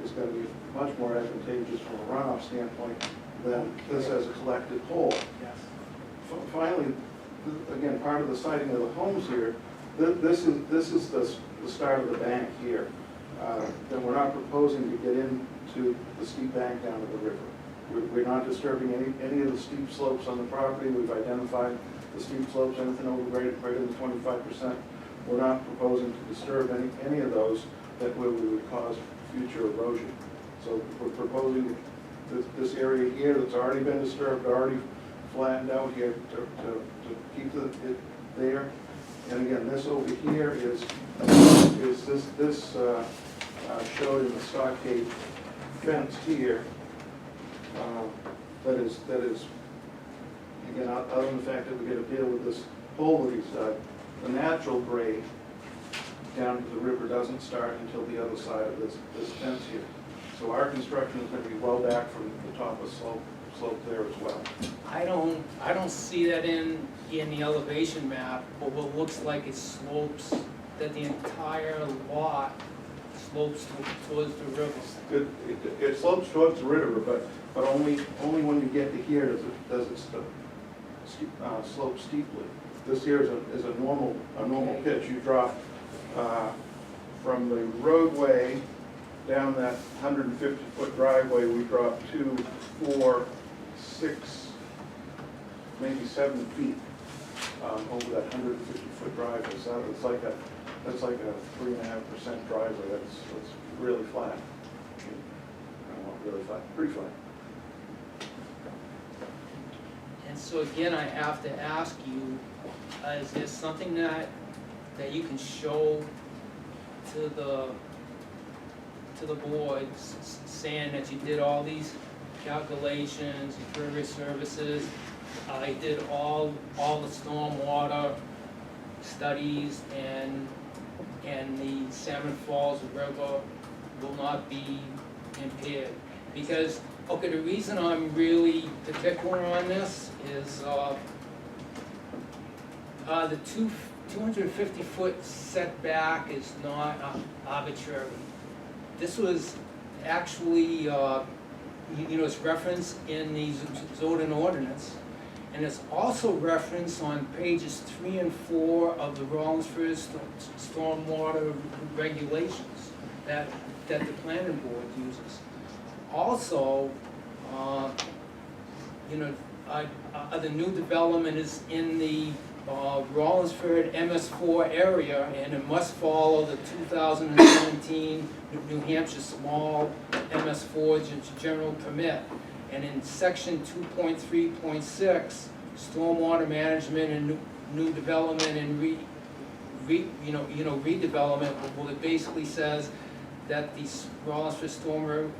is going to be much more advantageous from a runoff standpoint than this as a collected whole. Yes. Finally, again, part of the siting of the homes here, this is the start of the bank here. Then we're not proposing to get into the steep bank down to the river. We're not disturbing any of the steep slopes on the property. We've identified the steep slopes, anything over greater than 25%. We're not proposing to disturb any of those that would cause future erosion. So we're proposing this area here that's already been disturbed, already flattened out here to keep it there. And again, this over here is this showed in the stockade fence here. That is again, other than the fact that we got to deal with this hole that he's dug, the natural grade down to the river doesn't start until the other side of this fence here. So our construction is going to be well back from the top of slope there as well. I don't see that in the elevation map, but what looks like it slopes, that the entire lot slopes towards the river. It slopes towards the river, but only when you get to here does it slope steeply. This here is a normal pitch. You drop from the roadway down that 150-foot driveway. We drop 2, 4, 6, maybe 7 feet over that 150-foot driveway. So that's like a 3.5% driveway. That's really flat. Well, really flat, pretty flat. And so again, I have to ask you, is there something that you can show to the board saying that you did all these calculations, impervious services, I did all the stormwater studies, and the Salmon Falls River will not be impaired? Because, okay, the reason I'm really particular on this is the 250-foot setback is not arbitrary. This was actually, it's referenced in the zoning ordinance, and it's also referenced on pages 3 and 4 of the Rollinsford stormwater regulations that the planning board uses. Also, the new development is in the Rollinsford MS4 area, and it must follow the 2017 New Hampshire Small MS4 general permit. And in section 2.3.6, stormwater management and new development and redevelopment, well, it basically says that these Rollinsford storm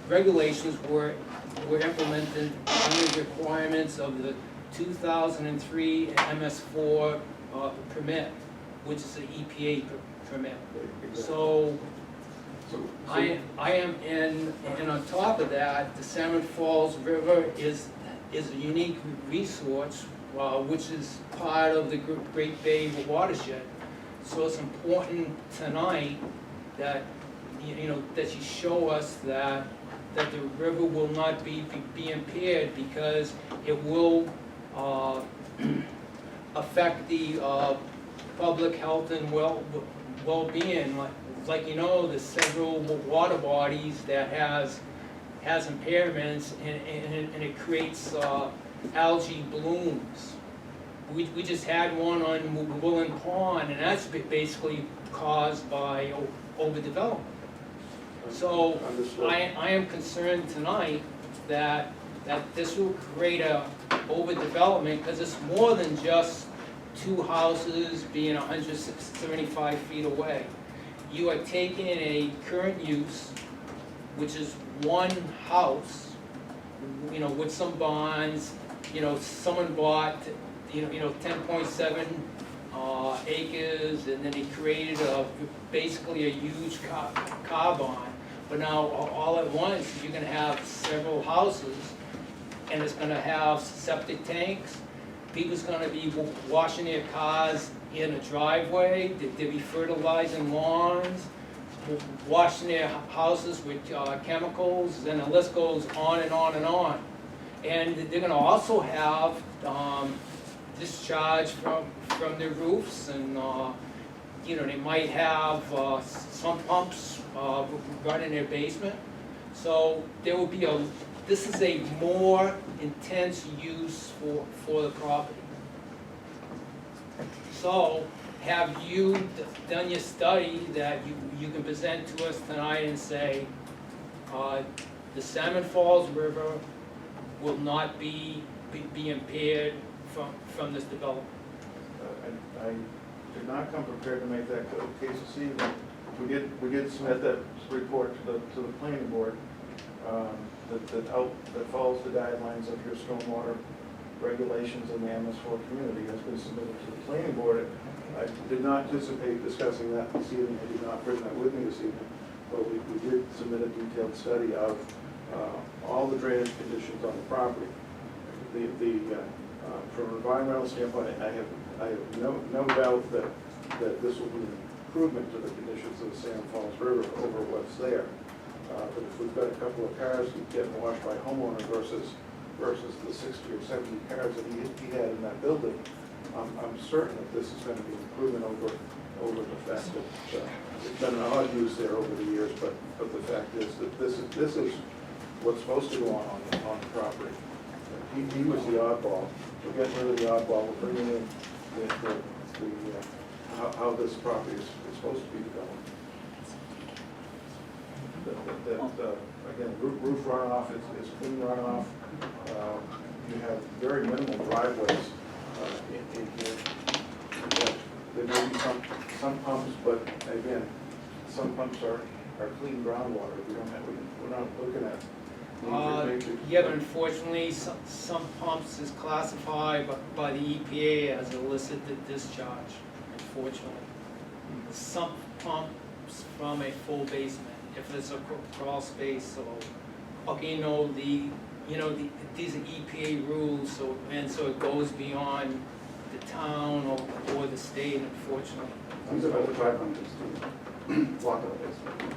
regulations were implemented under the requirements of the 2003 MS4 permit, which is an EPA permit. So I am and on top of that, the Salmon Falls River is a unique resource, which is part of the Great Bay watershed. So it's important tonight that that you show us that the river will not be impaired, because it will affect the public health and well-being. Like there's several water bodies that has impairments, and it creates algae blooms we just had one on Woolen Pond, and that's basically caused by overdevelopment. So Understood. I am concerned tonight that this will create a overdevelopment, because it's more than just two houses being 175 feet away. You are taking a current use, which is one house, with some bonds, someone bought, 10.7 acres, and then he created basically a huge car bond. But now, all at once, you're gonna have several houses, and it's gonna have septic tanks. People's gonna be washing their cars in a driveway, they'll be fertilizing lawns, washing their houses with chemicals, and the list goes on and on and on. And they're gonna also have discharge from their roofs, and they might have some pumps run in their basement. So there will be this is a more intense use for the property. So have you done your study that you can present to us tonight and say, the Salmon Falls River will not be impaired from this development? I did not come prepared to make that case this evening. We did submit that report to the planning board that follows the guidelines of your stormwater regulations in the MS4 community. Has been submitted to the planning board. I did not anticipate discussing that this evening. I did not bring that with me this evening, but we did submit a detailed study of all the drainage conditions on the property. From an environmental standpoint, I have no doubt that this will be an improvement to the conditions of the Salmon Falls River over what's there. But if we've got a couple of cars getting washed by homeowners versus the 60 or 70 cars that he had in that building, I'm certain that this is going to be an improvement over the fact that it's been an odd use there over the years. But the fact is that this is what's supposed to go on the property. He was the oddball. We're getting rid of the oddball. We're bringing in how this property is supposed to be developed. Again, roof runoff is clean runoff. You have very minimal driveways in here. There may be some pumps, but again, some pumps are clean groundwater. We're not looking at yeah, but unfortunately, some pumps is classified by the EPA as illicit discharge, unfortunately. Some pumps from a full basement, if it's a crawl space, or, okay, these are EPA rules, so it goes beyond the town or the state, unfortunately. These are the dry pumpkins too. Walkout basement.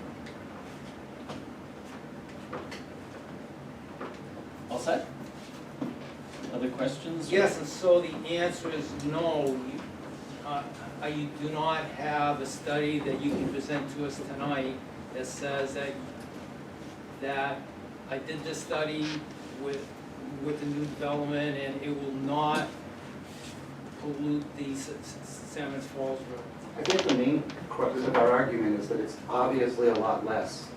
All set? Other questions? Yes, and so the answer is no. You do not have a study that you can present to us tonight that says that I did this study with the new development and it will not pollute the Salmon Falls River. I think the main crux of our argument is that it's obviously a lot less.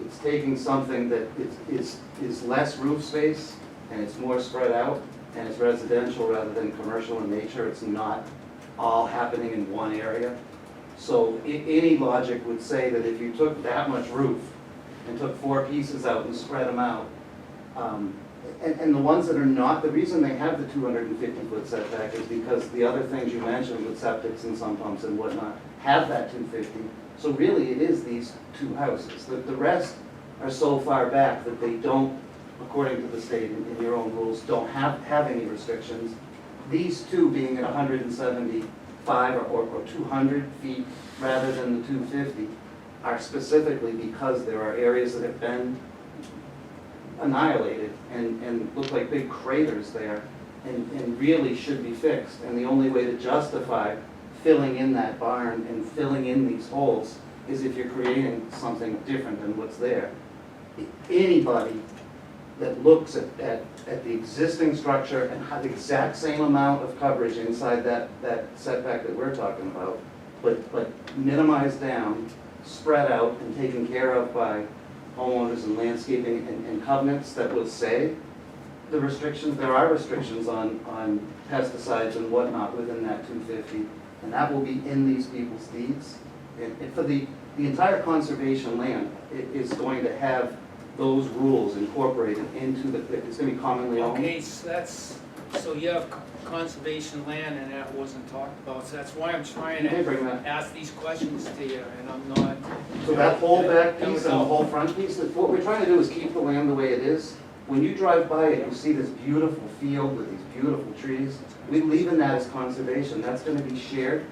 It's taking something that is less roof space and it's more spread out and it's residential rather than commercial in nature. It's not all happening in one area. So any logic would say that if you took that much roof and took 4 pieces out and spread them out, and the ones that are not, the reason they have the 250-foot setback is because the other things you mentioned with septics and sump pumps and whatnot have that 250. So really it is these 2 houses. The rest are so far back that they don't, according to the state in your own rules, don't have any restrictions. These 2 being at 175 or 200 feet rather than the 250 are specifically because there are areas that have been annihilated and look like big craters there and really should be fixed. And the only way to justify filling in that barn and filling in these holes is if you're creating something different than what's there. Anybody that looks at the existing structure and how the exact same amount of coverage inside that setback that we're talking about, but minimized down, spread out, and taken care of by homeowners and landscaping and covenants that will say the restrictions, there are restrictions on pesticides and whatnot within that 250, and that will be in these people's deeds. And for the entire conservation land, it is going to have those rules incorporated into it's gonna be commonly owned. Okay, so you have conservation land and that wasn't talked about, so that's why I'm trying You may to bring that. ask these questions to you, and I'm not. So that whole back That would piece and the help. whole front piece, what we're trying to do is keep the land the way it is. When you drive by it, you see this beautiful field with these beautiful trees. We're leaving that as conservation. That's gonna be shared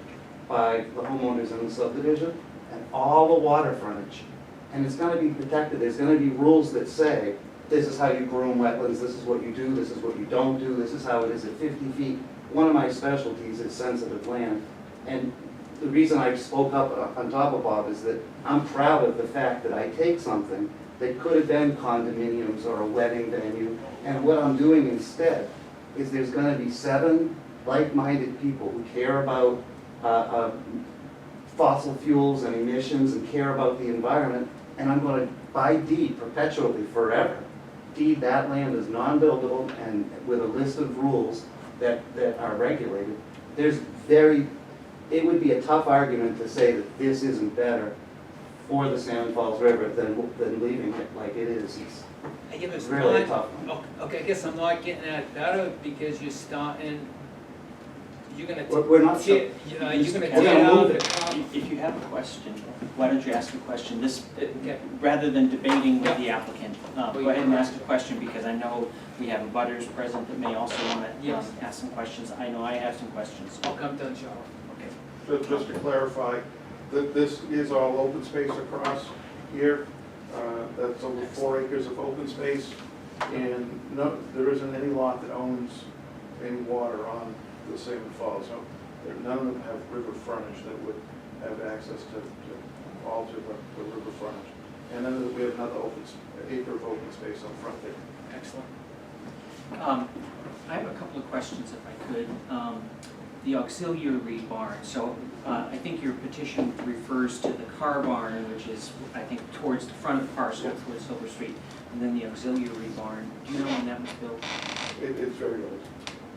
by the homeowners in the subdivision and all the water frontage. And it's gonna be protected. There's gonna be rules that say, this is how you groom wetlands, this is what you do, this is what you don't do, this is how it is at 50 feet. One of my specialties is sensitive land. And the reason I spoke up on top of Bob is that I'm proud of the fact that I take something that could have been condominiums or a wedding venue, and what I'm doing instead is there's gonna be 7 like-minded people who care about fossil fuels and emissions and care about the environment, and I'm gonna, by deed, perpetually, forever, deed that land as non-buildable and with a list of rules that are regulated. It would be a tough argument to say that this isn't better for the Salmon Falls River than leaving it like it is. I guess It's it's really not, tough. okay, I guess I'm not getting that better because you're starting, you're gonna. We're not so- You're gonna We're tear gonna down move the it. top. If you have a question, why don't you ask a question? Okay. Rather than debating with Yeah. the applicant, Well, go you ahead and can ask a question, because I know we have butters present that may also want to Yes. ask some questions. I know I have some questions. I'll come down, Charlie. Okay. Just to clarify, that this is all open space across here. That's over 4 acres of open space. And no, there isn't any lot that owns any water on the Salmon Falls. So none of them have river frontage that would have access to alter the river frontage. And then we have another acre of open space on front there. Excellent. I have a couple of questions, if I could. The auxiliary barn, so I think your petition refers to the car barn, which is, I think, towards the front of the parcel, towards Silver Street, and then the auxiliary barn. Do you know when that was built? It's very old.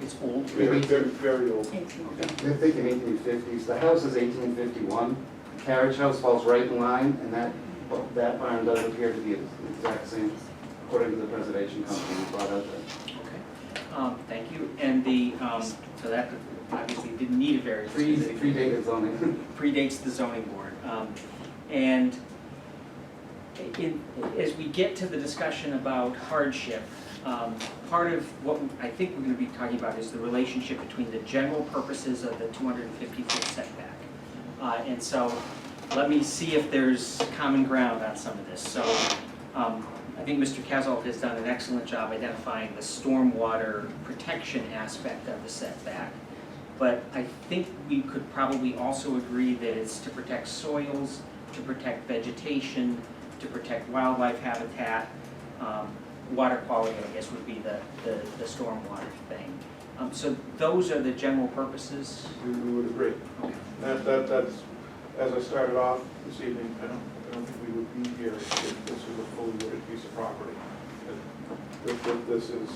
It's old? Very, very old. They're thinking 1850s. The house is 1851. The carriage house falls right in line, and that barn does appear to be the exact same, according to the preservation company who brought out there. Okay, thank you. And so that obviously didn't need a variance. Predated zoning. Predates the zoning board. And as we get to the discussion about hardship, part of what I think we're going to be talking about is the relationship between the general purposes of the 250-foot setback. And so let me see if there's common ground on some of this. So I think Mr. Kazoff has done an excellent job identifying the stormwater protection aspect of the setback. But I think we could probably also agree that it's to protect soils, to protect vegetation, to protect wildlife habitat. Water quality, I guess, would be the stormwater thing. So those are the general purposes? We would agree. Okay. That's, as I started off this evening, I don't think we would be here if this was a fully wooded piece of property. This is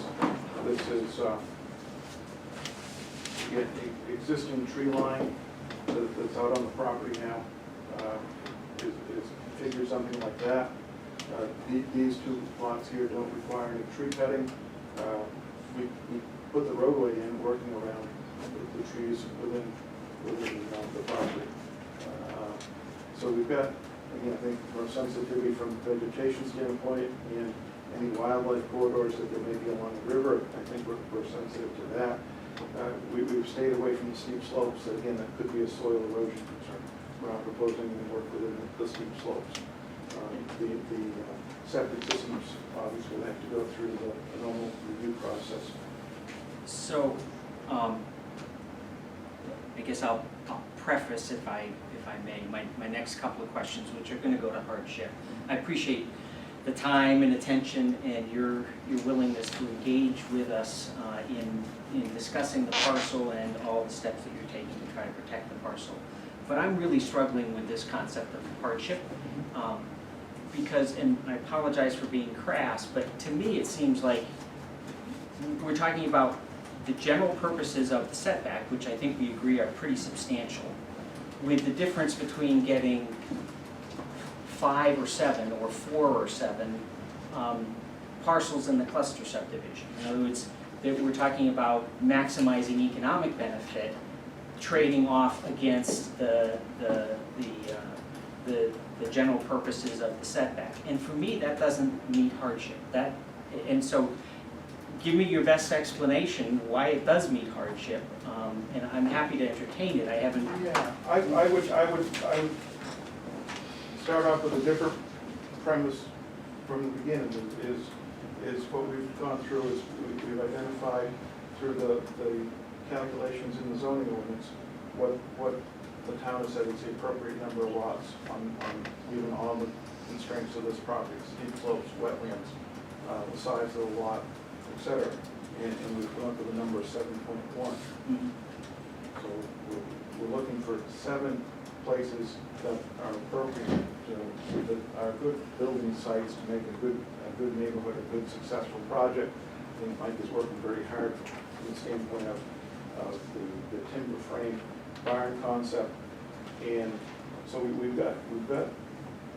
the existing tree line that's out on the property now, is configured something like that. These 2 lots here don't require any tree cutting. We put the roadway in, working around the trees within the property. So we've got, again, I think, more sensitivity from a vegetation standpoint and any wildlife corridors that there may be along the river. I think we're sensitive to that. We've stayed away from the steep slopes. Again, that could be a soil erosion concern. We're not proposing any work within the steep slopes. The septic systems obviously will have to go through the normal review process. So, I guess I'll preface, if I may, my next couple of questions, which are going to go to hardship. I appreciate the time and attention and your willingness to engage with us in discussing the parcel and all the steps that you're taking to try to protect the parcel. But I'm really struggling with this concept of hardship, because, and I apologize for being crass, but to me it seems like we're talking about the general purposes of the setback, which I think we agree are pretty substantial, with the difference between getting 5 or 7 or 4 or 7 parcels in the cluster subdivision. In other words, that we're talking about maximizing economic benefit, trading off against the general purposes of the setback. And for me, that doesn't meet hardship. And so, give me your best explanation why it does meet hardship, and I'm happy to entertain it. I haven't. Yeah, I would start off with a different premise from the beginning, is what we've gone through is we've identified through the calculations in the zoning ordinance what the town has said is the appropriate number of lots even on the constraints of this property, steep slopes, wetlands, the size of the lot, etc. And we've gone to the number of 7.1. So we're looking for 7 places that are appropriate, that are good building sites to make a good neighborhood, a good successful project. I think Mike is working very hard from the standpoint of the timber frame barn concept. And so we've got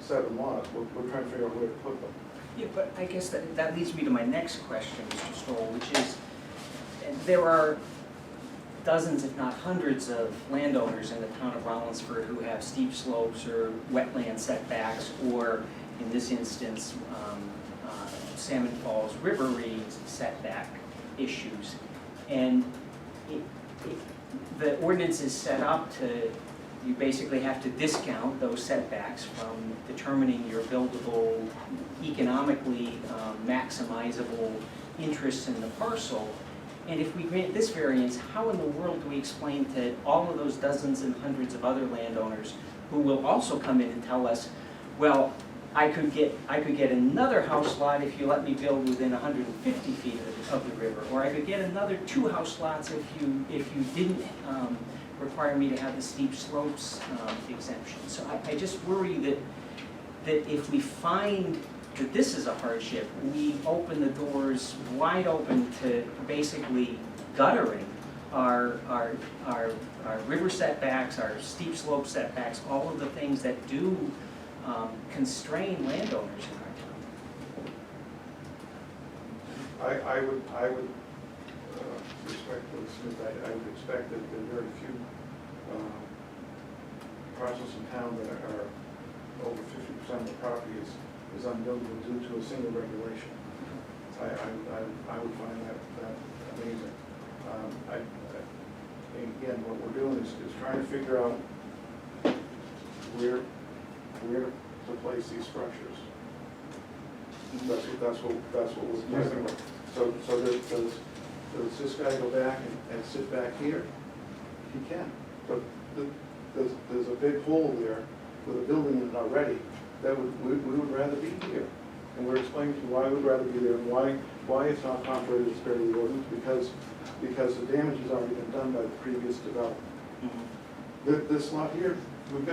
7 lots. We're trying to figure out where to put them. Yeah, but I guess that leads me to my next question, Mr. Stoll, which is, there are dozens, if not hundreds, of landowners in the town of Rollinsford who have steep slopes or wetland setbacks, or in this instance, Salmon Falls Riverine setback issues. And the ordinance is set up to, you basically have to discount those setbacks from determining your buildable, economically maximizable interests in the parcel. And if we grant this variance, how in the world do we explain to all of those dozens and hundreds of other landowners who will also come in and tell us, well, I could get another house lot if you let me build within 150 feet of the river, or I could get another 2 house lots if you didn't require me to have the steep slopes exemption. So I just worry that if we find that this is a hardship, we open the doors wide open to basically guttering our river setbacks, our steep slope setbacks, all of the things that do constrain landowners in our town. I would respectfully submit that I would expect that there are very few parcels in town that are over 50% of the property is unbuildable due to a single regulation. I would find that amazing. Again, what we're doing is trying to figure out where to place these structures. That's what we're doing. So does this guy go back and sit back here? He can, but there's a big hole there with a building in it already that we would rather be here. And we're explaining to you why we'd rather be there and why it's not contrary to the spirit of the ordinance, because the damage has already been done by the previous development. This lot here, we've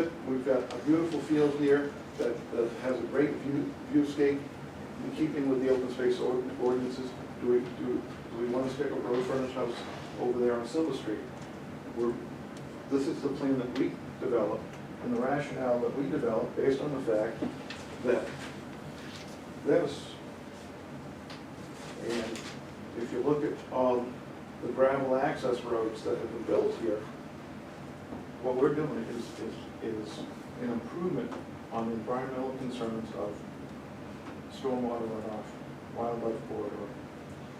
got a beautiful field here that has a great viewscape in keeping with the open space ordinances. Do we want to stick a road frontage house over there on Silver Street? This is the plan that we developed and the rationale that we developed based on the fact that this, and if you look at all the gravel access roads that have been built here, what we're doing is an improvement on the environmental concerns of stormwater runoff, wildlife corridor,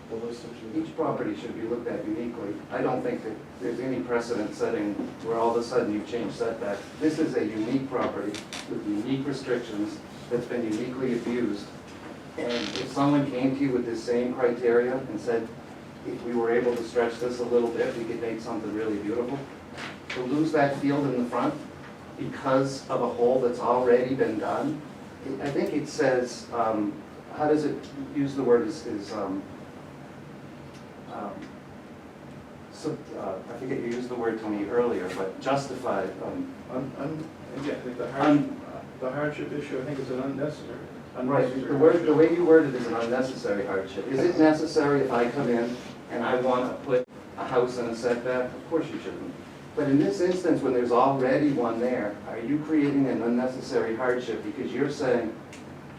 the list of Each property should be looked at uniquely. I don't think that there's any precedent setting where all of a sudden you've changed setbacks. This is a unique property with unique restrictions that's been uniquely abused. And if someone came to you with this same criteria and said, if we were able to stretch this a little bit, we could make something really beautiful, to lose that field in the front because of a hole that's already been done I think it says, how does it use the word I forget, you used the word to me earlier, but justified, Again, the hardship issue, I think is an unnecessary. right, the way you worded it is an unnecessary hardship. Is it necessary if I come in and I want to put a house in a setback? Of course you shouldn't. But in this instance, when there's already one there, are you creating an unnecessary hardship? Because you're saying,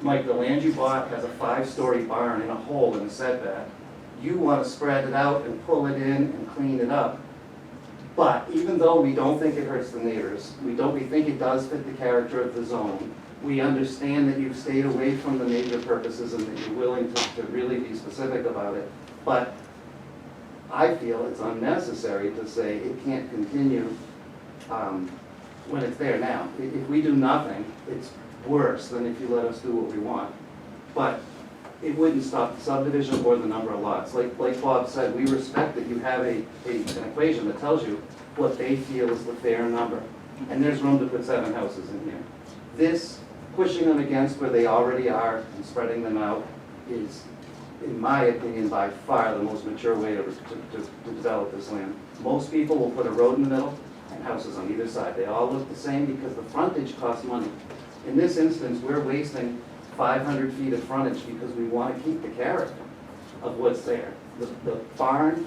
Mike, the land you bought has a 5-story barn in a hole in a setback. You want to spread it out and pull it in and clean it up. But even though we don't think it hurts the neighbors, we think it does fit the character of the zone, we understand that you've stayed away from the major purposes and that you're willing to really be specific about it. But I feel it's unnecessary to say it can't continue when it's there now. If we do nothing, it's worse than if you let us do what we want. But it wouldn't stop the subdivision or the number of lots. Like Bob said, we respect that you have an equation that tells you what they feel is the fair number. And there's room to put 7 houses in here. This, pushing them against where they already are and spreading them out is, in my opinion, by far the most mature way to develop this land. Most people will put a road in the middle and houses on either side. They all look the same because the frontage costs money. In this instance, we're wasting 500 feet of frontage because we want to keep the character of what's there. The barn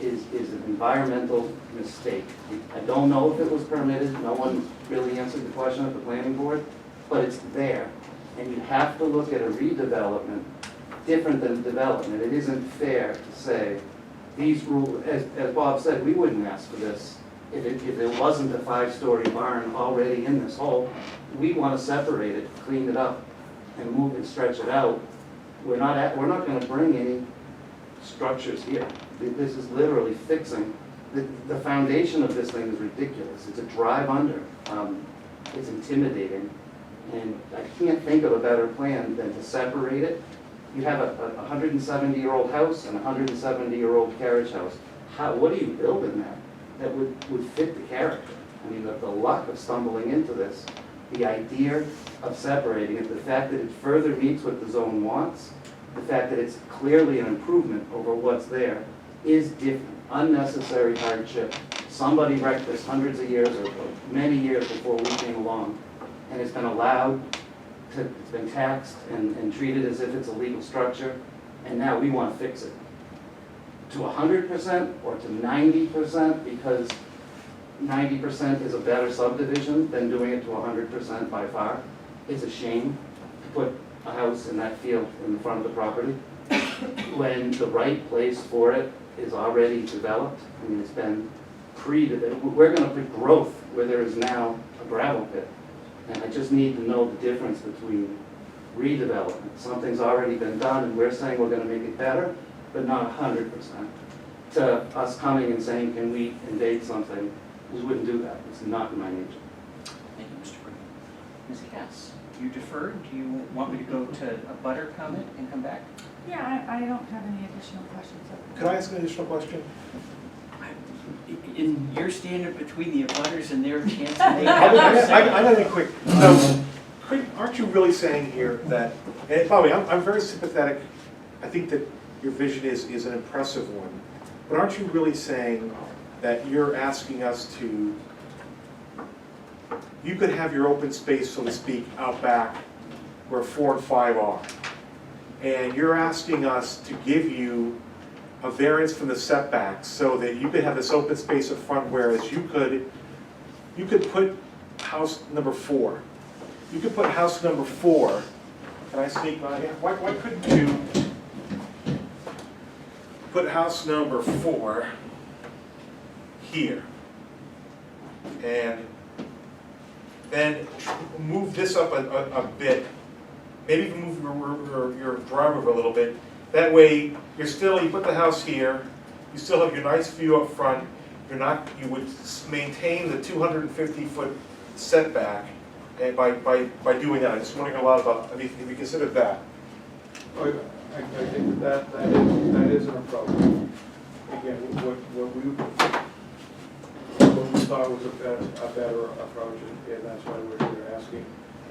is an environmental mistake. I don't know if it was permitted. No one really answered the question at the planning board, but it's there. And you have to look at a redevelopment different than development. It isn't fair to say these rules, as Bob said, we wouldn't ask for this if it wasn't a 5-story barn already in this hole. We want to separate it, clean it up, and move and stretch it out. We're not going to bring any structures here. This is literally fixing. The foundation of this thing is ridiculous. It's a drive under. It's intimidating. And I can't think of a better plan than to separate it. You have a 170-year-old house and a 170-year-old carriage house. What do you build in there that would fit the character? I mean, the luck of stumbling into this, the idea of separating it, the fact that it further meets what the zone wants, the fact that it's clearly an improvement over what's there, is different. Unnecessary hardship. Somebody wrecked this hundreds of years or many years before we came along, and it's been allowed to, it's been taxed and treated as if it's a legal structure, and now we want to fix it. To 100% or to 90% because 90% is a better subdivision than doing it to 100% by far. It's a shame to put a house in that field in front of the property when the right place for it is already developed. I mean, it's been pre-developed. We're going to put growth where there is now a gravel pit. And I just need to know the difference between redevelopment. Something's already been done and we're saying we're going to make it better, but not 100%. To us coming and saying, can we invade something? We wouldn't do that. It's not in my nature. Thank you, Mr. Britton. Ms. Cass, you deferred. Do you want me to go to a butter comment and come back? Yeah, I don't have any additional questions. Could I ask an additional question? In your standard between the abutters and their chance to make I got to be quick. So, aren't you really saying here that, and by the way, I'm very sympathetic. I think that your vision is an impressive one. But aren't you really saying that you're asking us to, you could have your open space, so to speak, out back where 4 and 5 are. And you're asking us to give you a variance from the setbacks so that you could have this open space up front, whereas you could put house number 4. You could put house number 4. Can I sneak on here? Why couldn't you put house number 4 here? And then move this up a bit. Maybe even move your driveway a little bit. That way, you put the house here, you still have your nice view up front, you would maintain the 250-foot setback and by doing that. I just wondering a lot about, have you considered that? I think that is an approach. Again, what we thought was a better approach, and that's why we're here asking.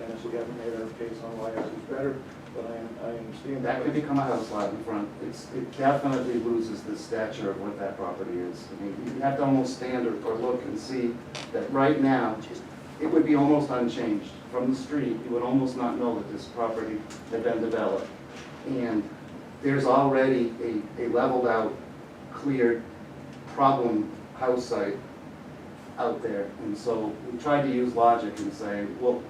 and so we haven't made our case on why ours is better, but I understand. That could become a house lot in front. It definitely loses the stature of what that property is. I mean, you have to almost stand or look and see that right now, it would be almost unchanged. From the street, you would almost not know that this property had been developed. And there's already a leveled out, cleared problem house site out there. And so we tried to use logic and say, well,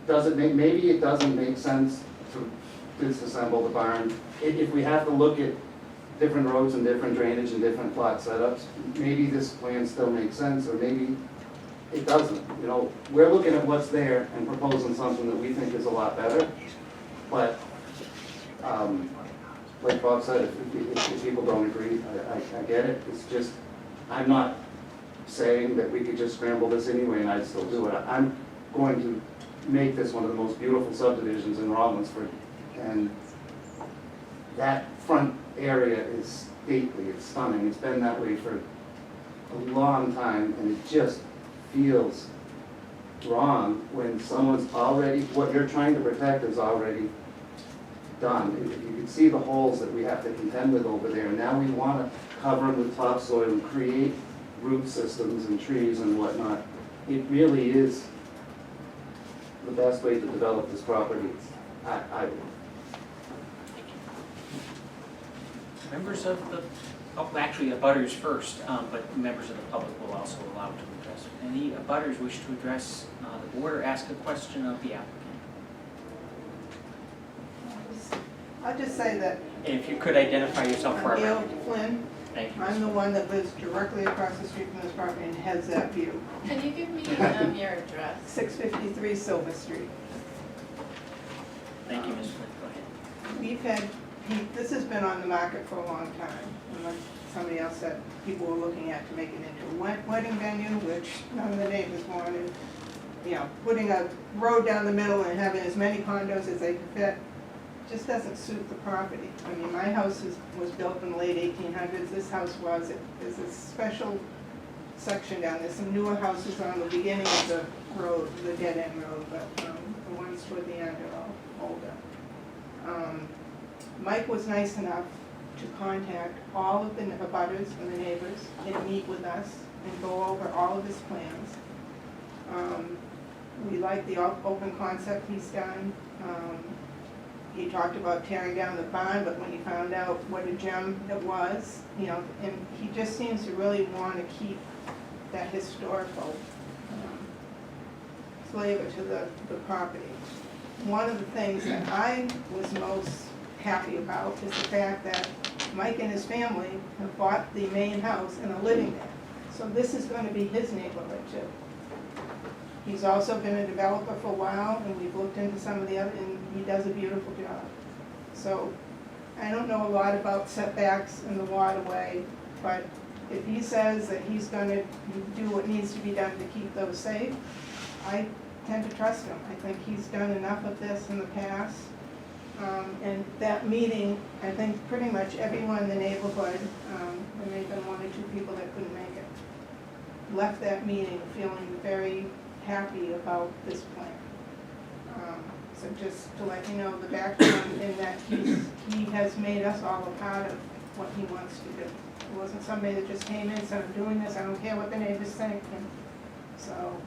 maybe it doesn't make sense to disassemble the barn. If we have to look at different roads and different drainage and different plot setups, maybe this plan still makes sense, or maybe it doesn't. You know, we're looking at what's there and proposing something that we think is a lot better. But, like Bob said, if people don't agree, I get it. It's just, I'm not saying that we could just scramble this anyway and I'd still do it. I'm going to make this one of the most beautiful subdivisions in Rollinsford. And that front area is stately, it's stunning. It's been that way for a long time, and it just feels wrong when someone's already, what you're trying to protect is already done. If you can see the holes that we have to contend with over there, and now we want to cover them with topsoil and create root systems and trees and whatnot. It really is the best way to develop this property. Members of the, actually abutters first, but members of the public will also allow to address. Any abutters wish to address the board or ask a question of the applicant? I'll just say that And if you could identify yourself for our Neil record. Flynn, Thank you. I'm the one that lives directly across the street from this property and has that view. Can you give me your address? 653 Silver Street. Thank you, Ms. Flynn. Go ahead. We've had, this has been on the market for a long time. And like somebody else said, people were looking at to make it into a wedding venue, which none of the neighbors wanted. You know, putting a road down the middle and having as many condos as they could fit just doesn't suit the property. I mean, my house was built in the late 1800s. This house was. There's a special section down there. Some newer houses on the beginning of the road, the dead-end road, but the ones toward the end are all older. Mike was nice enough to contact all of the abutters and the neighbors and meet with us and go over all of his plans. We like the open concept he's done. He talked about tearing down the barn, but when he found out what a gem it was, you know, and he just seems to really want to keep that historical flavor to the property. One of the things that I was most happy about is the fact that Mike and his family have bought the main house and are living there. So this is going to be his neighborhood too. He's also been a developer for a while, and we've looked into some of the other, and he does a beautiful job. So I don't know a lot about setbacks in the waterway, but if he says that he's going to do what needs to be done to keep those safe, I tend to trust him. I think he's done enough of this in the past. And that meeting, I think pretty much everyone in the neighborhood, there may have been one or two people that couldn't make it, left that meeting feeling very happy about this plan. So just to let you know the background in that he has made us all a part of what he wants to do. It wasn't somebody that just came in and said, I'm doing this, I don't care what the neighbors think. And so,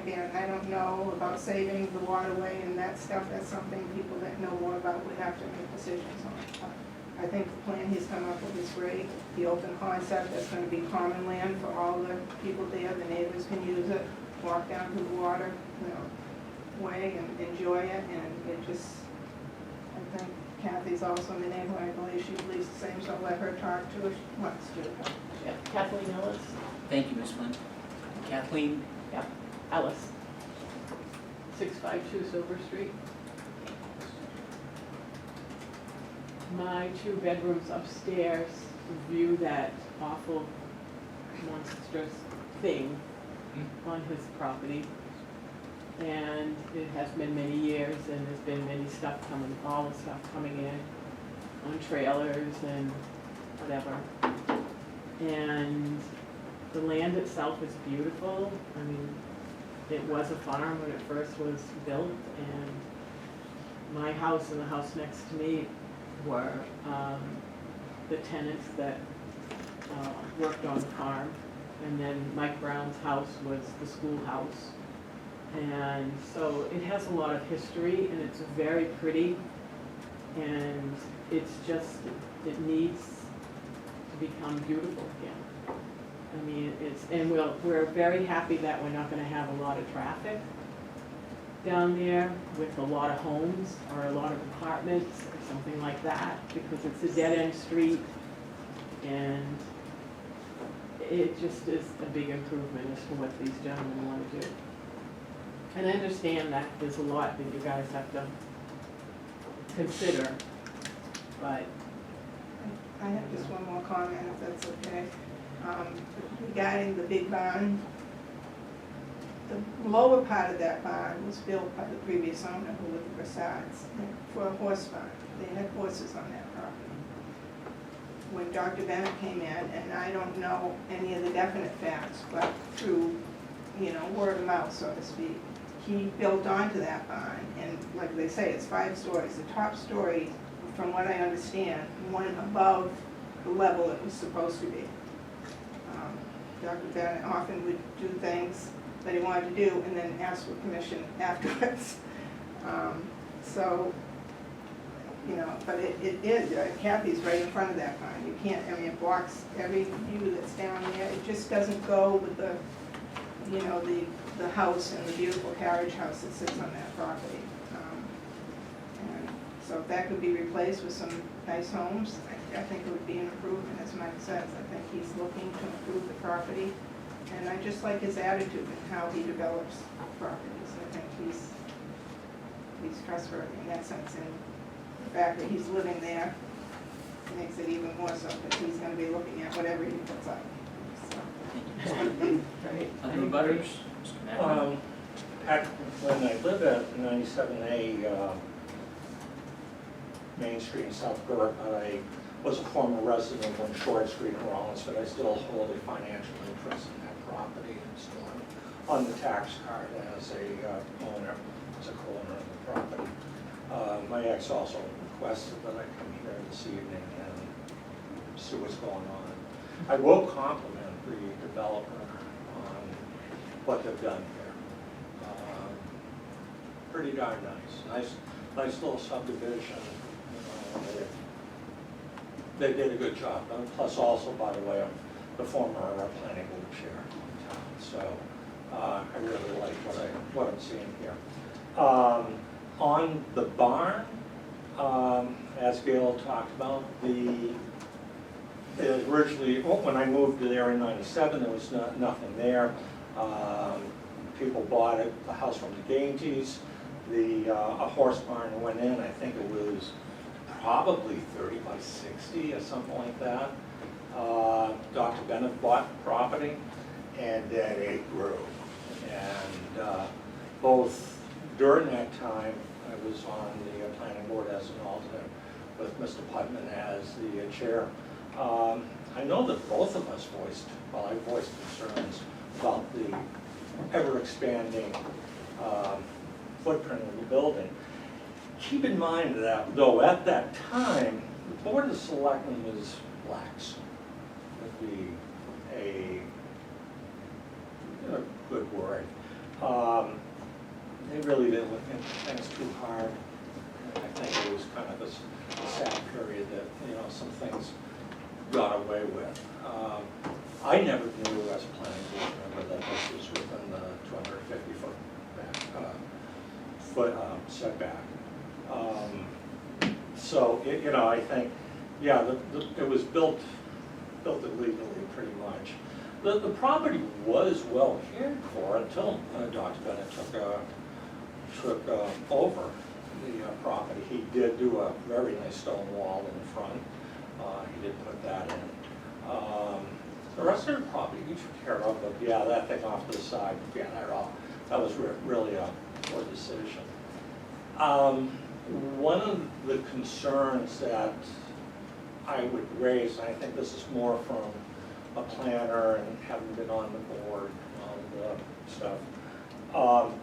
again, I don't know about saving the waterway and that stuff. That's something people that know more about would have to make decisions on. I think the plan he's come up with is great. The open concept, that's going to be common land for all the people there. The neighbors can use it, walk down to the water, you know, way and enjoy it. And it just, I think Kathy's also in the neighborhood. I believe she believes the same, so I'll let her talk to her. She wants to. Yeah, Kathleen Ellis. Thank you, Ms. Flynn. Kathleen? Yeah, Ellis. 652 Silver Street. My 2 bedrooms upstairs view that awful monstrous thing on his property. And it has been many years, and there's been many stuff coming, all the stuff coming in on trailers and whatever. And the land itself is beautiful. I mean, It was a farm when it first was built, and my house and the house next to me were the tenants that worked on the farm. And then Mike Brown's house was the schoolhouse. And so it has a lot of history, and it's very pretty, and it's just, it needs to become beautiful again. I mean, and we're very happy that we're not gonna have a lot of traffic down there with a lot of homes or a lot of apartments or something like that, because it's a dead-end street, and it just is a big improvement as to what these gentlemen want to do. And I understand that there's a lot that you guys have to consider, but I have just one more comment, if that's okay. Regarding the big barn, the lower part of that barn was built by the previous owner, who were the Broussards, for a horse barn. They had horses on that property. When Dr. Bennett came in, and I don't know any of the definite facts, but through, word of mouth, so to speak, he built onto that barn, and like they say, it's 5 stories. The top story, from what I understand, went above the level it was supposed to be. Dr. Bennett often would do things that he wanted to do and then ask for permission afterwards. But it is, Kathy's right in front of that barn. You can't, it blocks every view that's down there. It just doesn't go with the, the house and the beautiful carriage house that sits on that property. And so if that could be replaced with some nice homes, I think it would be an improvement, as Mike says. I think he's looking to improve the property. And I just like his attitude and how he develops properties. I think he's trustworthy in that sense. And the fact that he's living there makes it even more so, because he's gonna be looking at whatever he puts up. So. Great. Other butters? Mr. Matt? When I lived at 97A Main Street in South Berwick, I was a former resident on Short Street in Rollinsford. I still hold a financial interest in that property, and still on the tax card as a owner, as a co-owner of the property. My ex also requested that I come here this evening and see what's going on. I will compliment the developer on what they've done here. Pretty darn nice. Nice little subdivision. They did a good job. And plus also, by the way, I'm the former planning board chair in town, so I really like what I'm seeing here. On the barn, as Gail talked about, originally, when I moved there in '97, there was nothing there. People bought it, the house from the Gainties. A horse barn went in. I think it was probably 30 by 60 or something like that. Dr. Bennett bought the property, and then it grew. And both during that time, I was on the planning board as an alternate with Mr. Putman as the chair. I know that both of us I voiced concerns about the ever-expanding footprint of the building. Keep in mind that, though, at that time, the Board of Selectmen was lax. Would be a good word. They really didn't look into things too hard. I think it was kind of a sad period that, some things got away with. I never knew as a planning board member that this was within the 250-foot setback. So, I think, yeah, it was built illegally pretty much. The property was well cared for until Dr. Bennett took over the property. He did do a very nice stone wall in the front. He did put that in. The rest of the property he took care of, but yeah, that thing off to the side, yeah, that was really a poor decision. One of the concerns that I would raise, and I think this is more from a planner and having been on the board and all the stuff,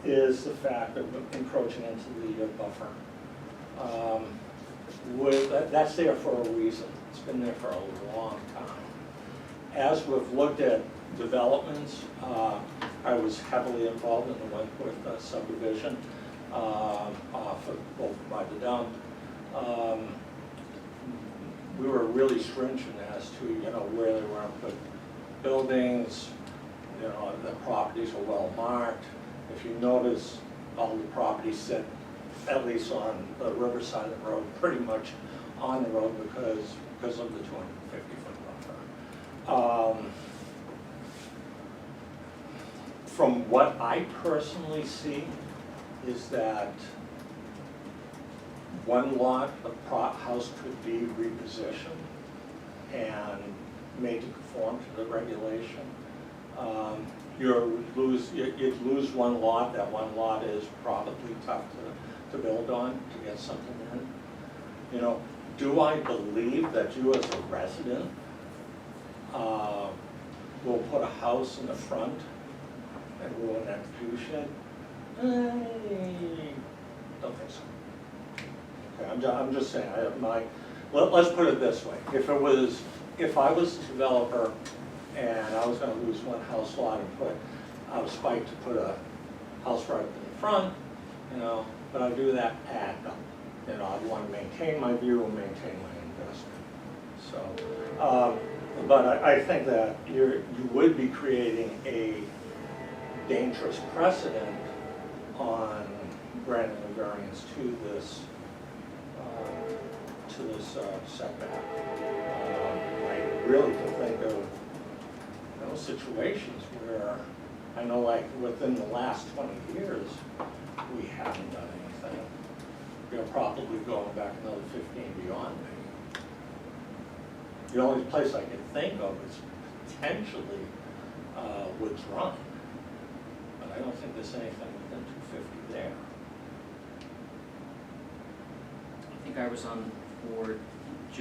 is the fact of encroaching into the buffer. That's there for a reason. It's been there for a long time. As we've looked at developments, I was heavily involved in the Wentworth subdivision, off of both by the dump. We were really stringent as to, where they were going to put buildings, the properties are well marked. If you notice, all the properties sit, at least on the riverside of the road, pretty much on the road because of the 250-foot buffer. From what I personally see is that one lot, the house could be repositioned and made to conform to the regulation. You'd lose one lot. That one lot is probably tough to build on, to get something in. Do I believe that you as a resident will put a house in the front and ruin that view shed? Don't think so. Okay, I'm just saying, let's put it this way. If I was a developer and I was gonna lose one house lot and I was spiked to put a house right in the front, but I do that, no. I'd want to maintain my view and maintain my investment. So, but I think that you would be creating a dangerous precedent on granting a variance to this setback. I really can think of situations where I know, like within the last 20 years, we haven't done anything. Probably going back another 15 beyond me. The only place I can think of is potentially Woods Run, but I don't think there's anything within 250 there. I think I was on board I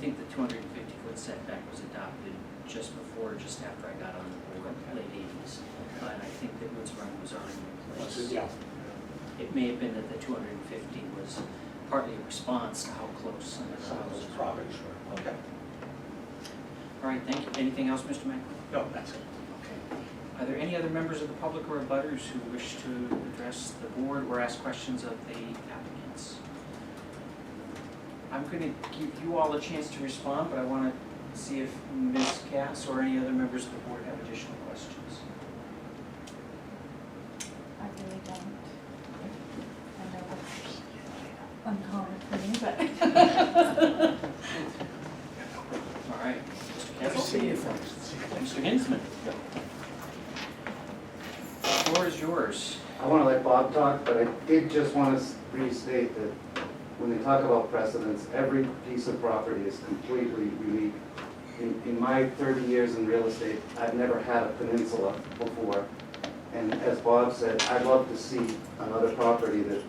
think the 250-foot setback was adopted just before, just after I got on the board, late 80s. And I think that Woods Run was already in place. Yeah. It may have been that the 250 was partly a response to how close some of the Some of those houses were. properties were. Okay. All right, thank you. Anything else, Mr. Macklin? No, that's it. Okay. Are there any other members of the public or abutters who wish to address the board or ask questions of the applicants? I'm going to give you all a chance to respond, but I want to see if Ms. Cass or any other members of the board have additional questions. I really don't. I know that's uncommon for me, but. All right, Mr. Kessel? Mr. Hinsman? The floor is yours. I want to let Bob talk, but I did just want to restate that when they talk about precedents, every piece of property is completely unique. In my 30 years in real estate, I've never had a peninsula before. And as Bob said, I'd love to see another property that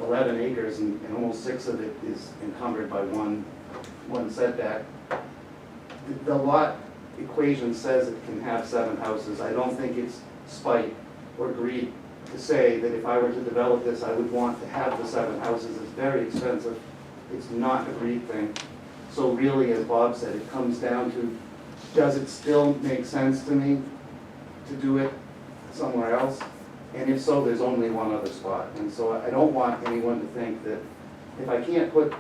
11 acres and almost 6 of it is encumbered by one setback. The lot equation says it can have 7 houses. I don't think it's spite or greed to say that if I were to develop this, I would want to have the 7 houses. It's very expensive. It's not a greed thing. So really, as Bob said, it comes down to, does it still make sense to me to do it somewhere else? And if so, there's only one other spot. And so I don't want anyone to think that if I can't put,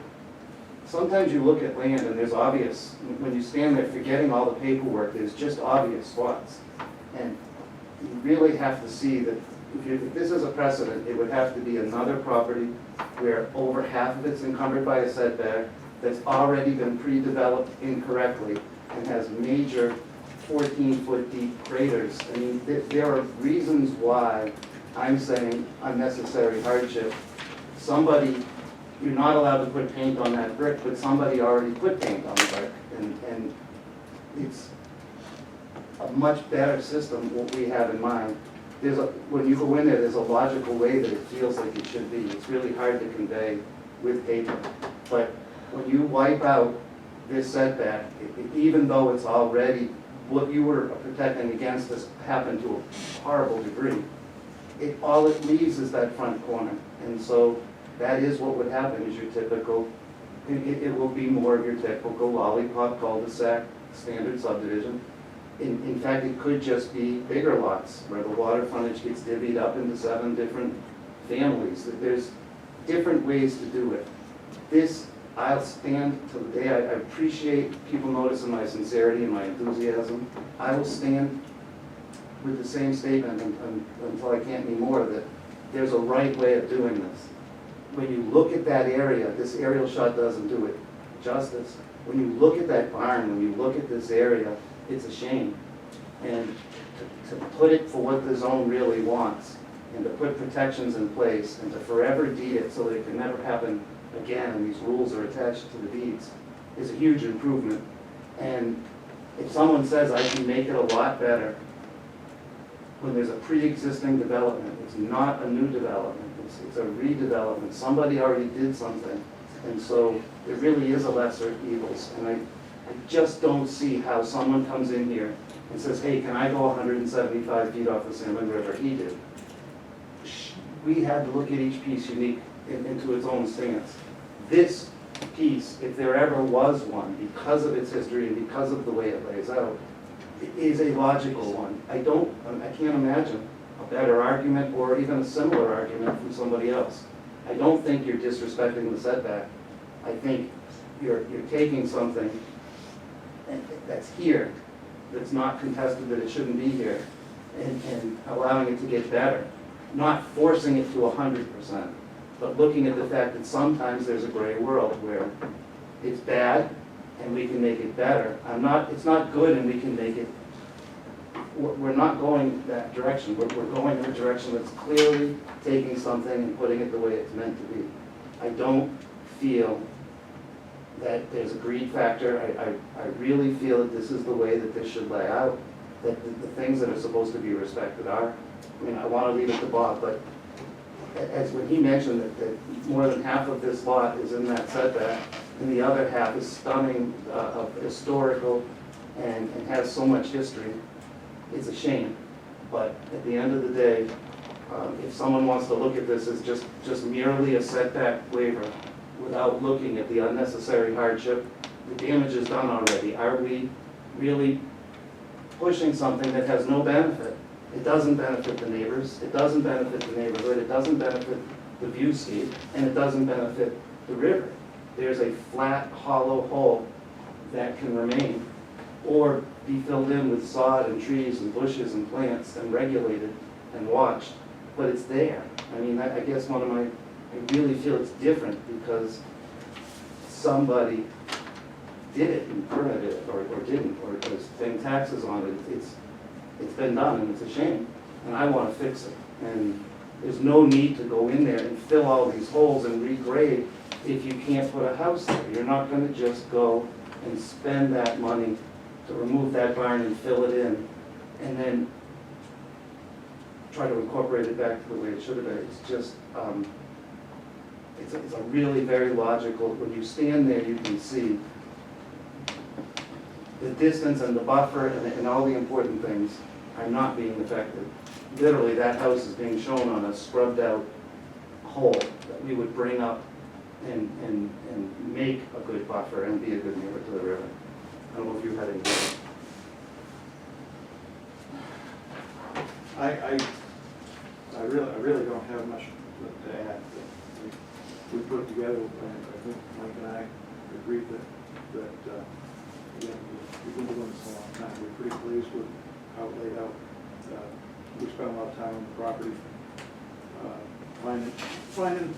sometimes you look at land and there's obvious, when you stand there forgetting all the paperwork, there's just obvious spots. And you really have to see that if this is a precedent, it would have to be another property where over half of it's encumbered by a setback, that's already been pre-developed incorrectly and has major 14-foot deep craters. I mean, there are reasons why I'm saying unnecessary hardship. Somebody, you're not allowed to put paint on that brick, but somebody already put paint on the brick. And it's a much better system, what we have in mind. When you go in there, there's a logical way that it feels like it should be. It's really hard to convey with paper. But when you wipe out this setback, even though it's already, what you were protecting against has happened to a horrible degree, all it leaves is that front corner. And so that is what would happen, is your typical, it will be more of your typical lollipop cul-de-sac standard subdivision. In fact, it could just be bigger lots where the water frontage gets divvied up into 7 different families. There's different ways to do it. This, I'll stand till the day, I appreciate people noticing my sincerity and my enthusiasm. I will stand with the same statement until I can't anymore, that there's a right way of doing this. When you look at that area, this aerial shot doesn't do it justice. When you look at that barn, when you look at this area, it's a shame. And to put it for what the zone really wants, and to put protections in place, and to forever deed it so that it can never happen again, and these rules are attached to the deeds, is a huge improvement. And if someone says I can make it a lot better, when there's a pre-existing development, it's not a new development, it's a redevelopment, somebody already did something. And so there really is a lesser evils, and I just don't see how someone comes in here and says, hey, can I go 175 feet off the Salmon River? He did. We had to look at each piece unique into its own stance. This piece, if there ever was one, because of its history and because of the way it lays out, is a logical one. I can't imagine a better argument or even a similar argument from somebody else. I don't think you're disrespecting the setback. I think you're taking something that's here, that's not contested, that it shouldn't be here, and allowing it to get better. Not forcing it to 100%, but looking at the fact that sometimes there's a gray world where it's bad and we can make it better. It's not good and we can make it, we're not going that direction. We're going in a direction that's clearly taking something and putting it the way it's meant to be. I don't feel that there's a greed factor. I really feel that this is the way that this should lay out, that the things that are supposed to be respected are. I mean, I want to leave it to Bob, but as when he mentioned that more than half of this lot is in that setback, and the other half is stunning, of historical, and has so much history, it's a shame. But at the end of the day, if someone wants to look at this as just merely a setback waiver, without looking at the unnecessary hardship, the damage is done already. Are we really pushing something that has no benefit? It doesn't benefit the neighbors, it doesn't benefit the neighborhood, it doesn't benefit the viewscape, and it doesn't benefit the river. There's a flat, hollow hole that can remain, or be filled in with sod and trees and bushes and plants and regulated and watched, but it's there. I mean, I guess I really feel it's different because somebody did it and permitted it, or didn't, or is paying taxes on it. It's been done, and it's a shame, and I want to fix it. And there's no need to go in there and fill all these holes and regrade if you can't put a house there. You're not going to just go and spend that money to remove that barn and fill it in, and then try to incorporate it back to the way it should have been. It's just, it's a really very logical, when you stand there, you can see the distance and the buffer and all the important things are not being affected. Literally, that house is being shown on a scrubbed out hole that we would bring up and make a good buffer and be a good neighbor to the river. I don't know if you had any. I really don't have much to add. We put it together, and I think Mike and I agreed that we've been doing this a long time. We're pretty pleased with how it laid out. We spent a lot of time on the property, finding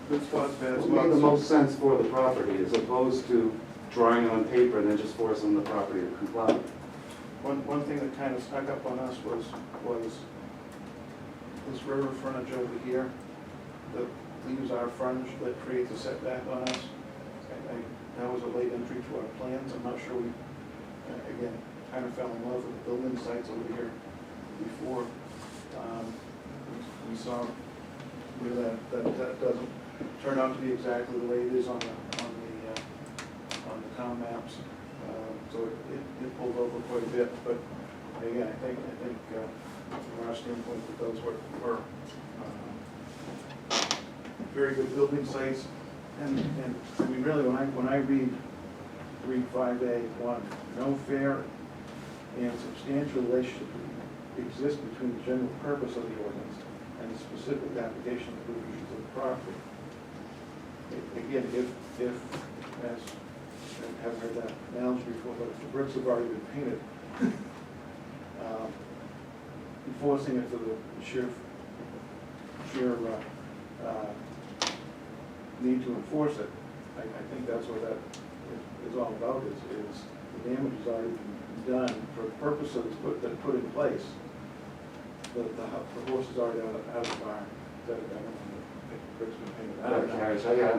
good spots, bad It spots. made the most sense for the property as opposed to drawing it on paper and then just forcing the property to comply. One thing that kind of snuck up on us was this river frontage over here that leaves our frontage that creates a setback on us. That was a late entry to our plans. I'm not sure we, again, kind of fell in love with the building sites over here before. We saw where that doesn't turn out to be exactly the way it is on the town maps. So it pulled over quite a bit, but again, I think from our standpoint, that those were very good building sites. And I mean, really, when I read 5A1, no fair and substantial relationship exists between the general purpose of the ordinance and the specific application of provisions of the property. Again, if, as, I haven't heard that analogy before, but if the bricks have already been painted, enforcing it for the sheer need to enforce it, I think that's what that is all about, is the damage has already been done for the purpose that it's put in place. The horse is already out of the barn. I don't know if the bricks been painted. I don't know. Carriage, yeah.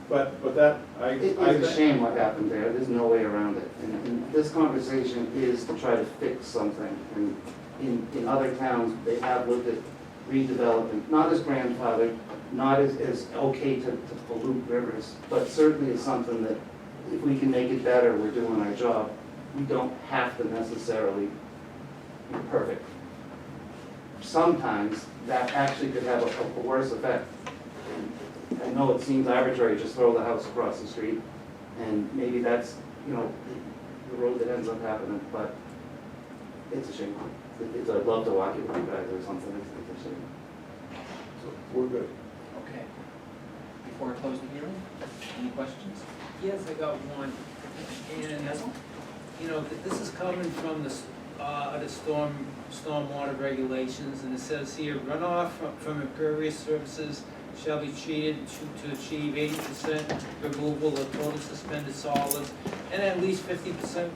But that, It's a shame what happened there, there's no way around it. And this conversation is to try to fix something. And in other towns, they have looked at redevelopment, not as grandfathered, not as okay to pollute rivers, but certainly is something that if we can make it better, we're doing our job. We don't have to necessarily be perfect. Sometimes that actually could have a worse effect. And I know it seems arbitrary, just throw the house across the street, and maybe that's, the road that ends up happening, but it's a shame. I'd love to walk it with you guys or something, it's a shame. So we're good. Okay. Before I close the hearing, any questions? Yes, I got one. And, this is coming from the stormwater regulations, and it says here, runoff from impervious surfaces shall be treated to achieve 80% removal of total suspended solids, and at least 50%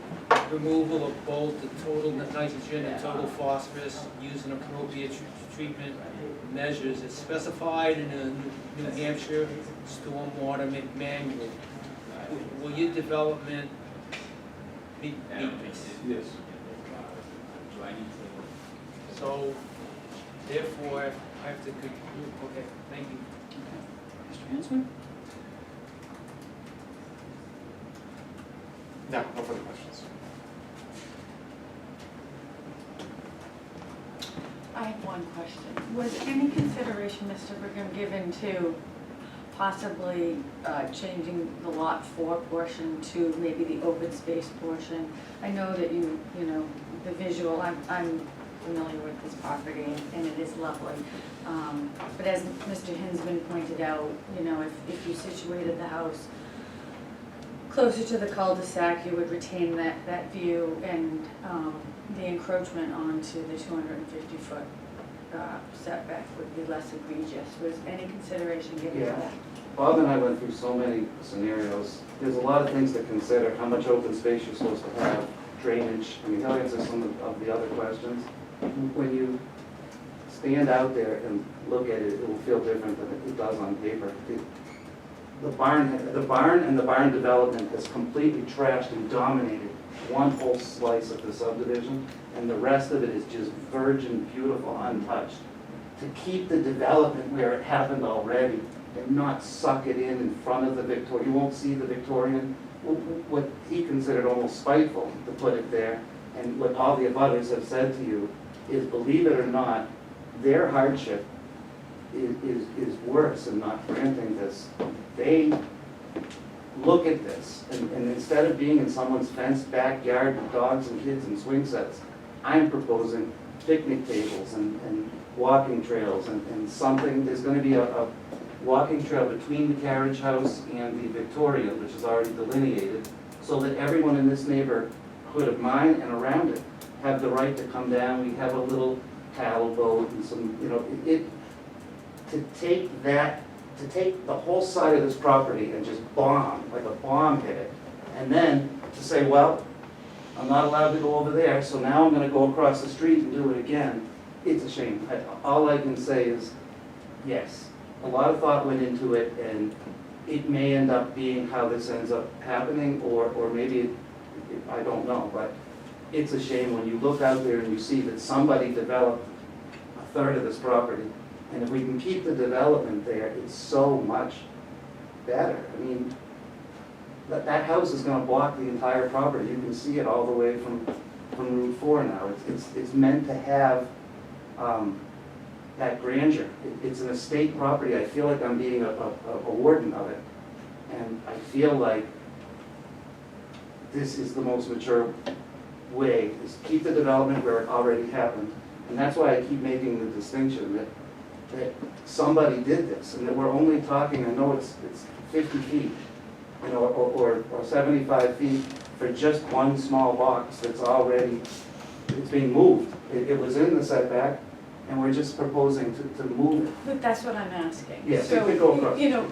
removal of both the total nitrogen and total phosphorus using appropriate treatment measures. It's specified in the New Hampshire Stormwater Manual. Will your development meet this? Yes. So, therefore, I have to conclude, okay, thank you. Mr. Hansman? No, no further questions. I have one question. Was any consideration, Mr. Brigham, given to possibly changing the Lot 4 portion to maybe the open space portion? I know that you know, the visual, I'm familiar with this property and it is lovely. But as Mr. Hinsman pointed out, if you situated the house closer to the cul-de-sac, you would retain that view and the encroachment onto the 250-foot setback would be less egregious. Was any consideration given to Yeah. that? Bob and I went through so many scenarios. There's a lot of things to consider, how much open space you're supposed to have, drainage. I mean, he'll answer some of the other questions. When you stand out there and look at it, it will feel different than it does on paper. The barn and the barn development has completely trashed and dominated one whole slice of the subdivision, and the rest of it is just virgin, beautiful, untouched. To keep the development where it happened already and not suck it in front of the Victorian, you won't see the Victorian, what he considered almost spiteful to put it there, and what all the abutters have said to you is, believe it or not, their hardship is worse in not granting this. They look at this, and instead of being in someone's fenced backyard with dogs and kids and swing sets, I'm proposing picnic tables and walking trails and something. There's going to be a walking trail between the carriage house and the Victorian, which is already delineated, so that everyone in this neighborhood of mine and around it have the right to come down. We have a little paddle boat and some, to take the whole side of this property and just bomb, like a bomb hit it, and then to say, well, I'm not allowed to go over there, so now I'm gonna go across the street and do it again. It's a shame. All I can say is, yes, a lot of thought went into it, and it may end up being how this ends up happening, or maybe, I don't know, but it's a shame when you look out there and you see that somebody developed a third of this property, and if we can keep the development there, it's so much better. I mean, that house is gonna block the entire property. You can see it all the way from from Route 4 now. It's meant to have that grandeur. It's an estate property. I feel like I'm being a warden of it. And I feel like this is the most mature way, is keep the development where it already happened. And that's why I keep making the distinction that somebody did this, and that we're only talking, I know it's 50 feet, you know, or 75 feet for just one small box that's already, it's being moved. It was in the setback, and we're just proposing to move it. But that's what I'm asking. Yes, it could go across. You know,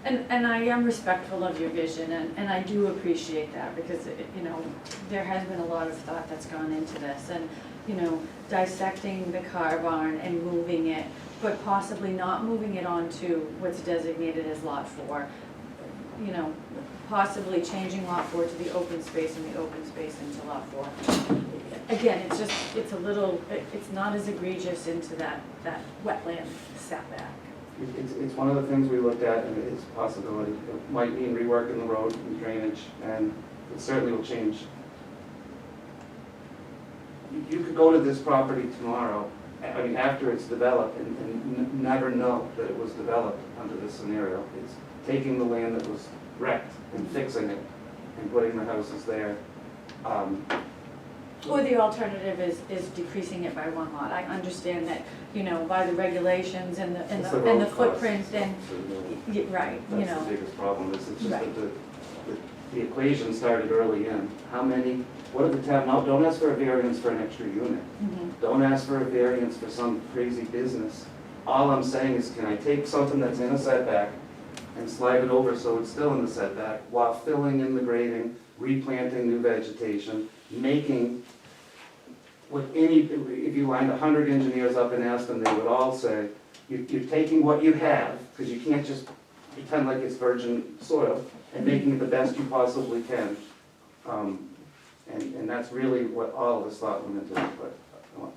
and I am respectful of your vision, and I do appreciate that, because, you know, there has been a lot of thought that's gone into this, and, you know, dissecting the car barn and moving it, but possibly not moving it onto what's designated as Lot 4. You know, possibly changing Lot 4 to the open space and the open space into Lot 4. Again, it's just, it's a little, it's not as egregious into that wetland setback. It's one of the things we looked at, and it's a possibility. It might mean reworking the road and drainage, and it certainly will change. You could go to this property tomorrow, I mean, after it's developed, and never know that it was developed under this scenario. It's taking the land that was wrecked and fixing it and putting the houses there. Or the alternative is decreasing it by one lot. I understand that, you know, by the regulations and It's the road footprint costs. and, right, you That's know. the biggest problem, is it's just Right. that the equation started early in. How many, what are the town, no, don't ask for a variance for an extra unit. Mhm. Don't ask for a variance for some crazy business. All I'm saying is, can I take something that's in a setback and slide it over so it's still in the setback while filling in the grading, replanting new vegetation, making what any, if you lined 100 engineers up and asked them, they would all say, you're taking what you have, because you can't just pretend like it's virgin soil, and making it the best you possibly can. And that's really what all of us thought went into it, but, go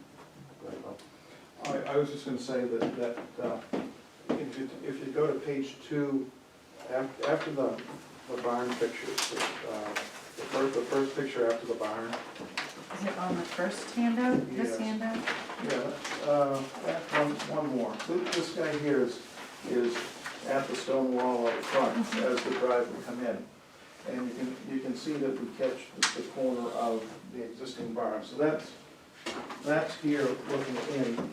ahead, Bob. I was just gonna say that if you go to page 2, after the barn pictures, the first picture after the barn, Is it on the first handout, this Yes. handout? one more. This guy here is at the stone wall out front as the drive would come in. And you can see that we catch the corner of the existing barn. So that's here looking in,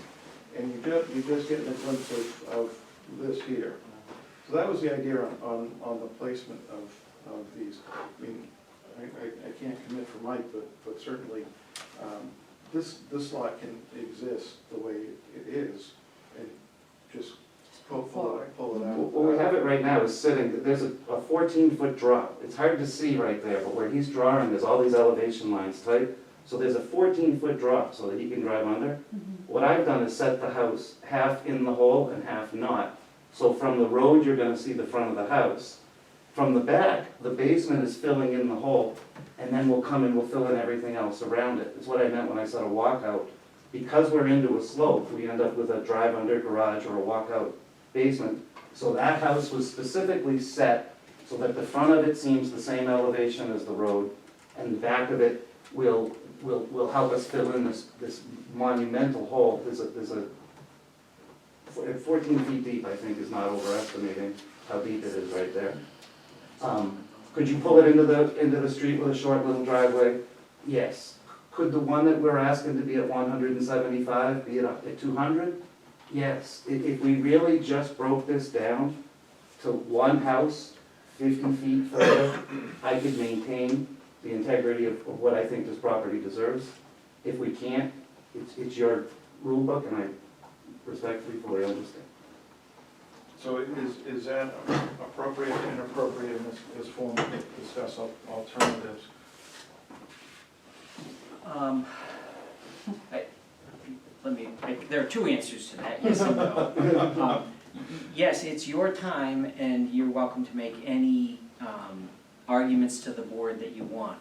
and you just getting a glimpse of this here. So that was the idea on the placement of these. I mean, I can't commit for Mike, but certainly, this lot can exist the way it is, and just pull it out. Well, we have it right now is sitting, there's a 14-foot drop. It's hard to see right there, but where he's drawing, there's all these elevation lines tight. So there's a 14-foot drop so that he can drive under. What I've done is set the house half in the hole and half not. So from the road, you're gonna see the front of the house. From the back, the basement is filling in the hole, and then we'll come and we'll fill in everything else around it. It's what I meant when I said a walkout. Because we're into a slope, we end up with a drive-under garage or a walkout basement. So that house was specifically set so that the front of it seems the same elevation as the road, and the back of it will help us fill in this monumental hole. There's a 14 feet deep, I think, is not overestimating how deep it is right there. Could you pull it into the street with a short little driveway? Yes. Could the one that we're asking to be at 175 be at 200? Yes. If we really just broke this down to one house, 50 feet further, I could maintain the integrity of what I think this property deserves. If we can't, it's your rule book, and I respectfully fully understand. So is that appropriate, inappropriate in this form to discuss alternatives? There are two answers to that, yes and no. Yes, it's your time, and you're welcome to make any arguments to the board that you want.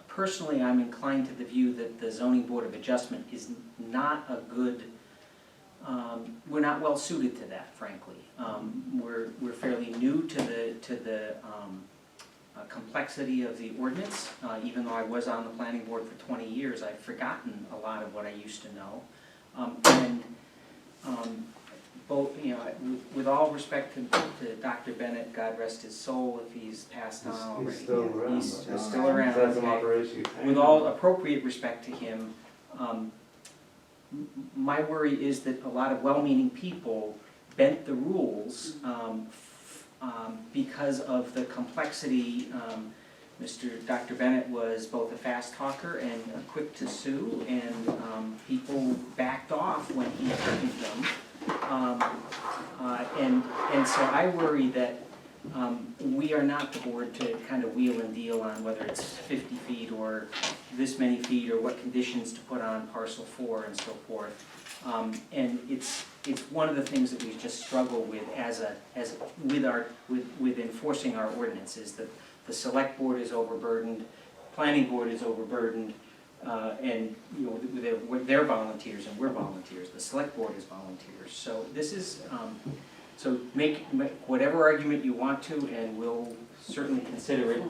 Personally, I'm inclined to the view that the zoning board of adjustment is not a good, we're not well suited to that, frankly. We're fairly new to the complexity of the ordinance. Even though I was on the planning board for 20 years, I've forgotten a lot of what I used to know. Both, you know, with all respect to Dr. Bennett, God rest his soul if he's passed on already. He's still around. He's but, still around, That's an okay. operation. With all appropriate respect to him, my worry is that a lot of well-meaning people bent the rules because of the complexity. Dr. Bennett was both a fast talker and quick to sue, and people backed off when he threatened them. And so I worry that we are not the board to kind of wheel and deal on whether it's 50 feet or this many feet or what conditions to put on parcel 4 and so forth. And it's one of the things that we just struggle with with enforcing our ordinances. That the select board is overburdened, planning board is overburdened, and you know they're volunteers and we're volunteers. The select board is volunteers. So this is so make whatever argument you want to, and we'll certainly consider it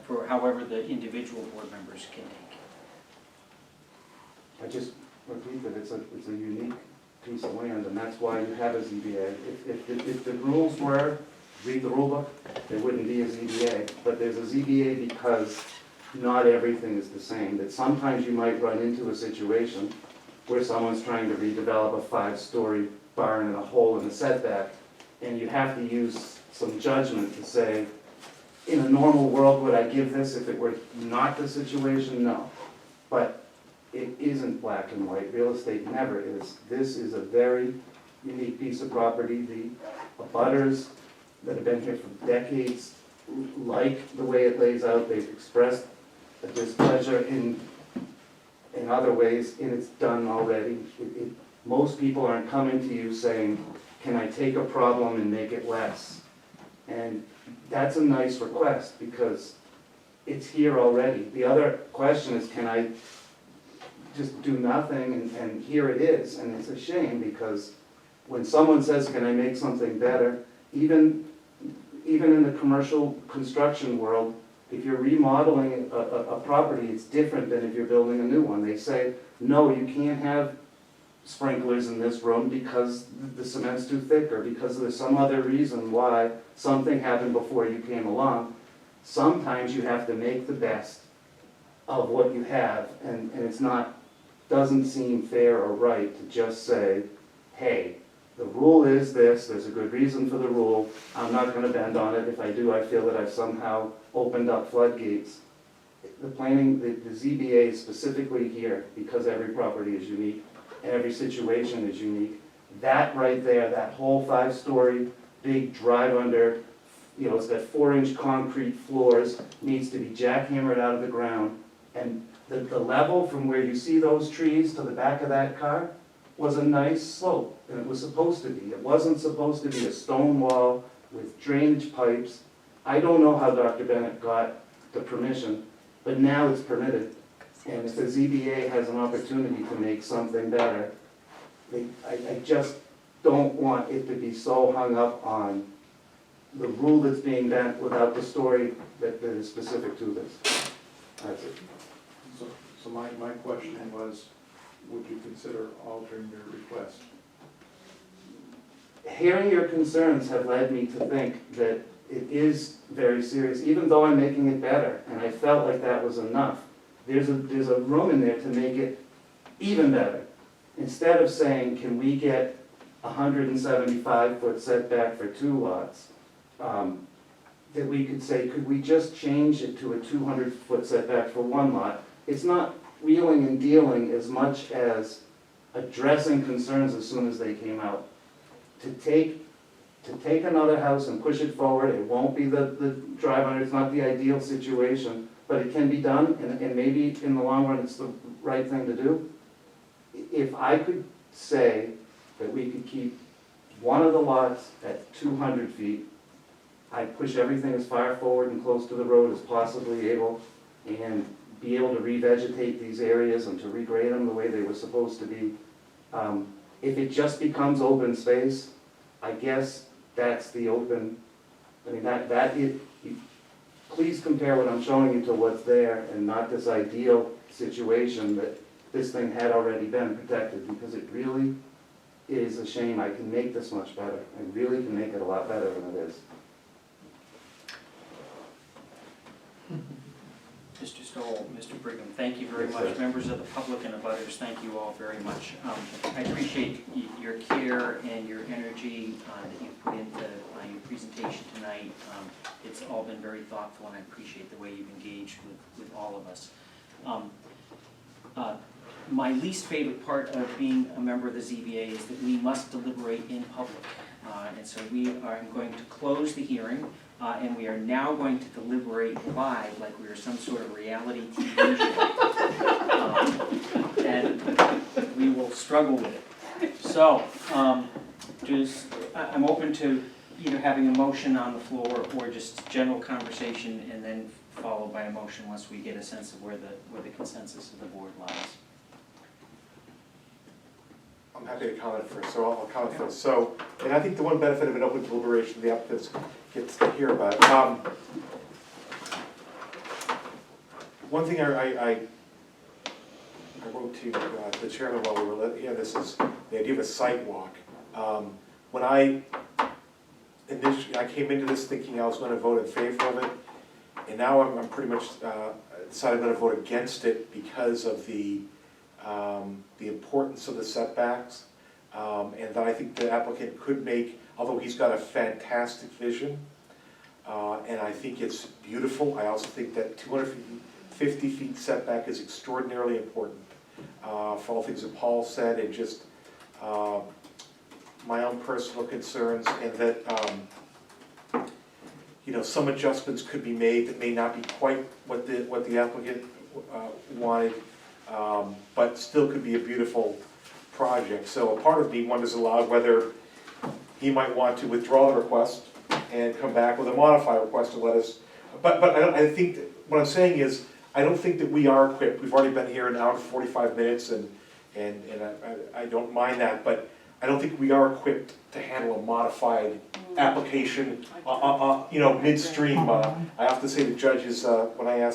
for however the individual board members can take. I just repeat that it's a unique piece of land, and that's why you have a ZBA. If the rules were, read the rule book, there wouldn't be a ZBA. But there's a ZBA because not everything is the same. That sometimes you might run into a situation where someone's trying to redevelop a 5-story barn in a hole in the setback, and you have to use some judgment to say, in a normal world, would I give this if it were not the situation? No. But it isn't black and white. Real estate never is. This is a very unique piece of property. The abutters that have been here for decades like the way it lays out. They've expressed a displeasure in other ways, and it's done already. Most people aren't coming to you saying, can I take a problem and make it less? And that's a nice request because it's here already. The other question is, can I just do nothing, and here it is. And it's a shame because when someone says, can I make something better, even in the commercial construction world, if you're remodeling a property, it's different than if you're building a new one. They say, no, you can't have sprinklers in this room because the cement's too thick, or because there's some other reason why something happened before you came along. Sometimes you have to make the best of what you have, and it's not, doesn't seem fair or right to just say, hey, the rule is this, there's a good reason for the rule, I'm not going to bend on it. If I do, I feel that I've somehow opened up floodgates. The ZBA is specifically here because every property is unique and every situation is unique. That right there, that whole 5-story big drive under, you know, it's got 4-inch concrete floors, needs to be jackhammered out of the ground. And the level from where you see those trees to the back of that car was a nice slope, and it was supposed to be. It wasn't supposed to be a stone wall with drainage pipes. I don't know how Dr. Bennett got the permission, but now it's permitted. And if the ZBA has an opportunity to make something better, I just don't want it to be so hung up on the rule that's being bent without the story that is specific to this. That's it. So my question was, would you consider altering your request? Hearing your concerns have led me to think that it is very serious, even though I'm making it better, and I felt like that was enough. There's a room in there to make it even better. Instead of saying, can we get 175-foot setback for 2 lots, that we could say, could we just change it to a 200-foot setback for 1 lot? It's not wheeling and dealing as much as addressing concerns as soon as they came out. To take another house and push it forward, it won't be the drive under, it's not the ideal situation, but it can be done, and maybe in the long run it's the right thing to do. If I could say that we could keep one of the lots at 200 feet, I'd push everything as far forward and close to the road as possibly able, and be able to revegetate these areas and to regrade them the way they were supposed to be. If it just becomes open space, I guess that's the open, I mean, please compare what I'm showing you to what's there and not this ideal situation that this thing had already been protected, because it really is a shame. I can make this much better. I really can make it a lot better than it is. Mr. Stoll, Mr. Brigham, thank you very Yes, much. sir. Members of the public and abutters, thank you all very much. I appreciate your care and your energy that you put into your presentation tonight. It's all been very thoughtful, and I appreciate the way you've engaged with all of us. My least favorite part of being a member of the ZBA is that we must deliberate in public. And so I'm going to close the hearing, and we are now going to deliberate live, like we are some sort of reality TV show. And we will struggle with it. So, I'm open to either having a motion on the floor or just general conversation, and then followed by a motion once we get a sense of where the consensus of the board lies. I'm happy to comment first, so I'll comment first. So, and I think the one benefit of an open deliberation, the applicants gets to hear about it. One thing I wrote to the chairman while we were here, this is the idea of a site walk. When I came into this thinking I was going to vote in favor of it, and now I'm pretty much decided I'm going to vote against it because of the importance of the setbacks, and that I think the applicant could make, although he's got a fantastic vision, and I think it's beautiful. I also think that 250 feet setback is extraordinarily important for all things that Paul said, and just my own personal concerns, and that some adjustments could be made that may not be quite what the applicant wanted, but still could be a beautiful project. So a part of me wonders aloud whether he might want to withdraw the request and come back with a modified request to let us, but I think that what I'm saying is, I don't think that we are equipped. We've already been here an hour and 45 minutes, and I don't mind that, but I don't think we are equipped to handle a modified application, midstream. I have to say to judges, when I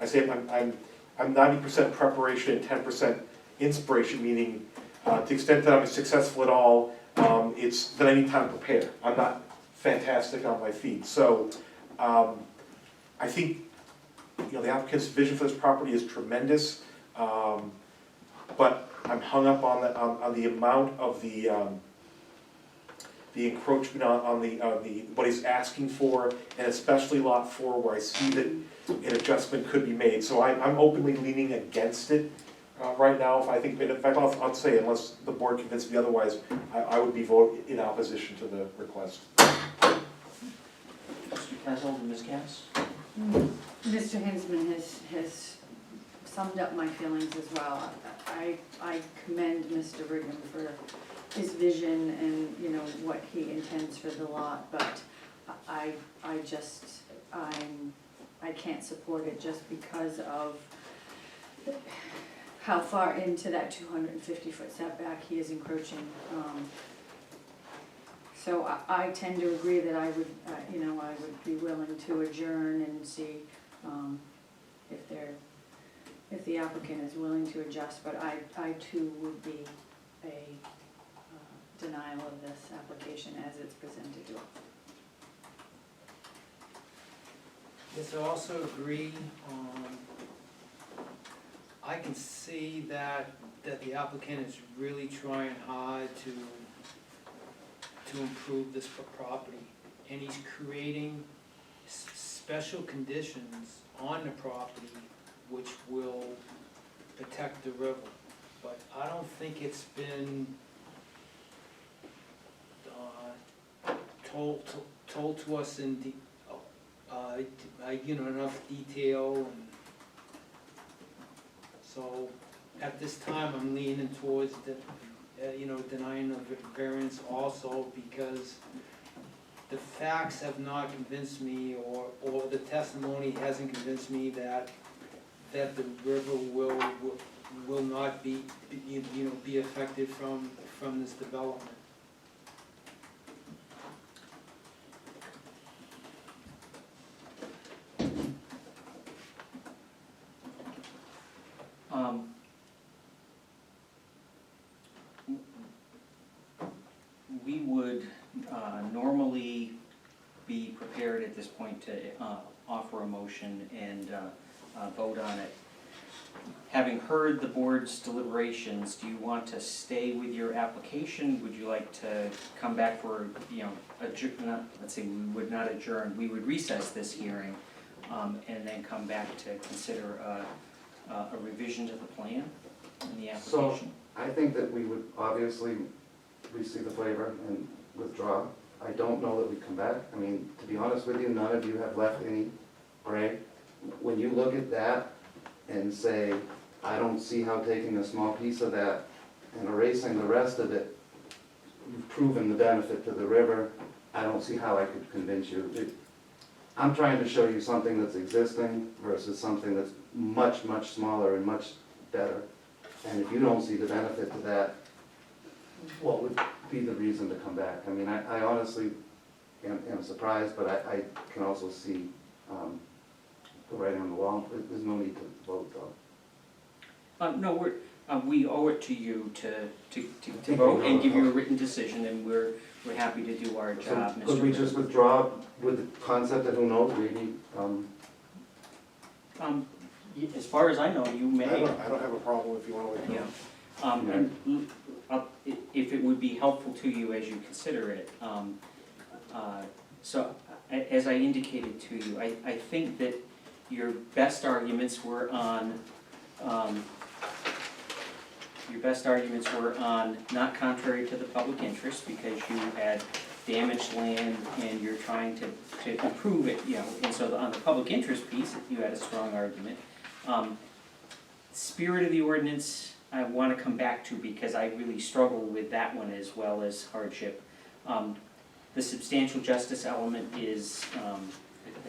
say I'm 90% preparation and 10% inspiration, meaning to the extent that I'm successful at all, it's that I need time to prepare. I'm not fantastic on my feet. So I think the applicant's vision for this property is tremendous, but I'm hung up on the amount of the encroachment on the what he's asking for, and especially lot 4, where I see that an adjustment could be made. So I'm openly leaning against it right now. In fact, I'll say, unless the board convinces me otherwise, I would be voting in opposition to the request. Mr. Castle and Ms. Cass? Mr. Hinsman has summed up my feelings as well. I commend Mr. Brigham for his vision and, what he intends for the lot, but I can't support it just because of how far into that 250-foot setback he is encroaching. So I tend to agree that I would, I would be willing to adjourn and see if the applicant is willing to adjust, but I too would be a denial of this application as it's presented to us. Yes, I also agree. I can see that the applicant is really trying hard to improve this property, and he's creating special conditions on the property which will protect the river. But I don't think it's been told to us in enough detail, and so at this time I'm leaning towards denying the variance also, because the facts have not convinced me, or the testimony hasn't convinced me that the river will not be affected from this development. normally be prepared at this point to offer a motion and vote on it. Having heard the board's deliberations, do you want to stay with your application? Would you like to come back for, let's say we would not adjourn, we would recess this hearing and then come back to consider a revision to the plan in the application? I think that we would obviously receive the flavor and withdraw. I don't know that we come back. I mean, to be honest with you, none of you have left any gray. When you look at that and say, I don't see how taking a small piece of that and erasing the rest of it, you've proven the benefit to the river, I don't see how I could convince you. I'm trying to show you something that's existing versus something that's much, much smaller and much better. And if you don't see the benefit to that, what would be the reason to come back? I mean, I honestly am surprised, but I can also see the writing on the wall. There's no need to vote, though. No, we owe it to you to vote and give you a written decision, and we're happy to do our job, Mr. Could we just withdraw with the concept that who knows, maybe, As far as I know, you may. I don't have a problem if you want to withdraw. Yeah. And if it would be helpful to you as you consider it, so as I indicated to you, I think that your best arguments were on not contrary to the public interest, because you had damaged land and you're trying to improve it, and so on the public interest piece, you had a strong argument. Spirit of the ordinance, I want to come back to, because I really struggle with that one as well as hardship. The substantial justice element is,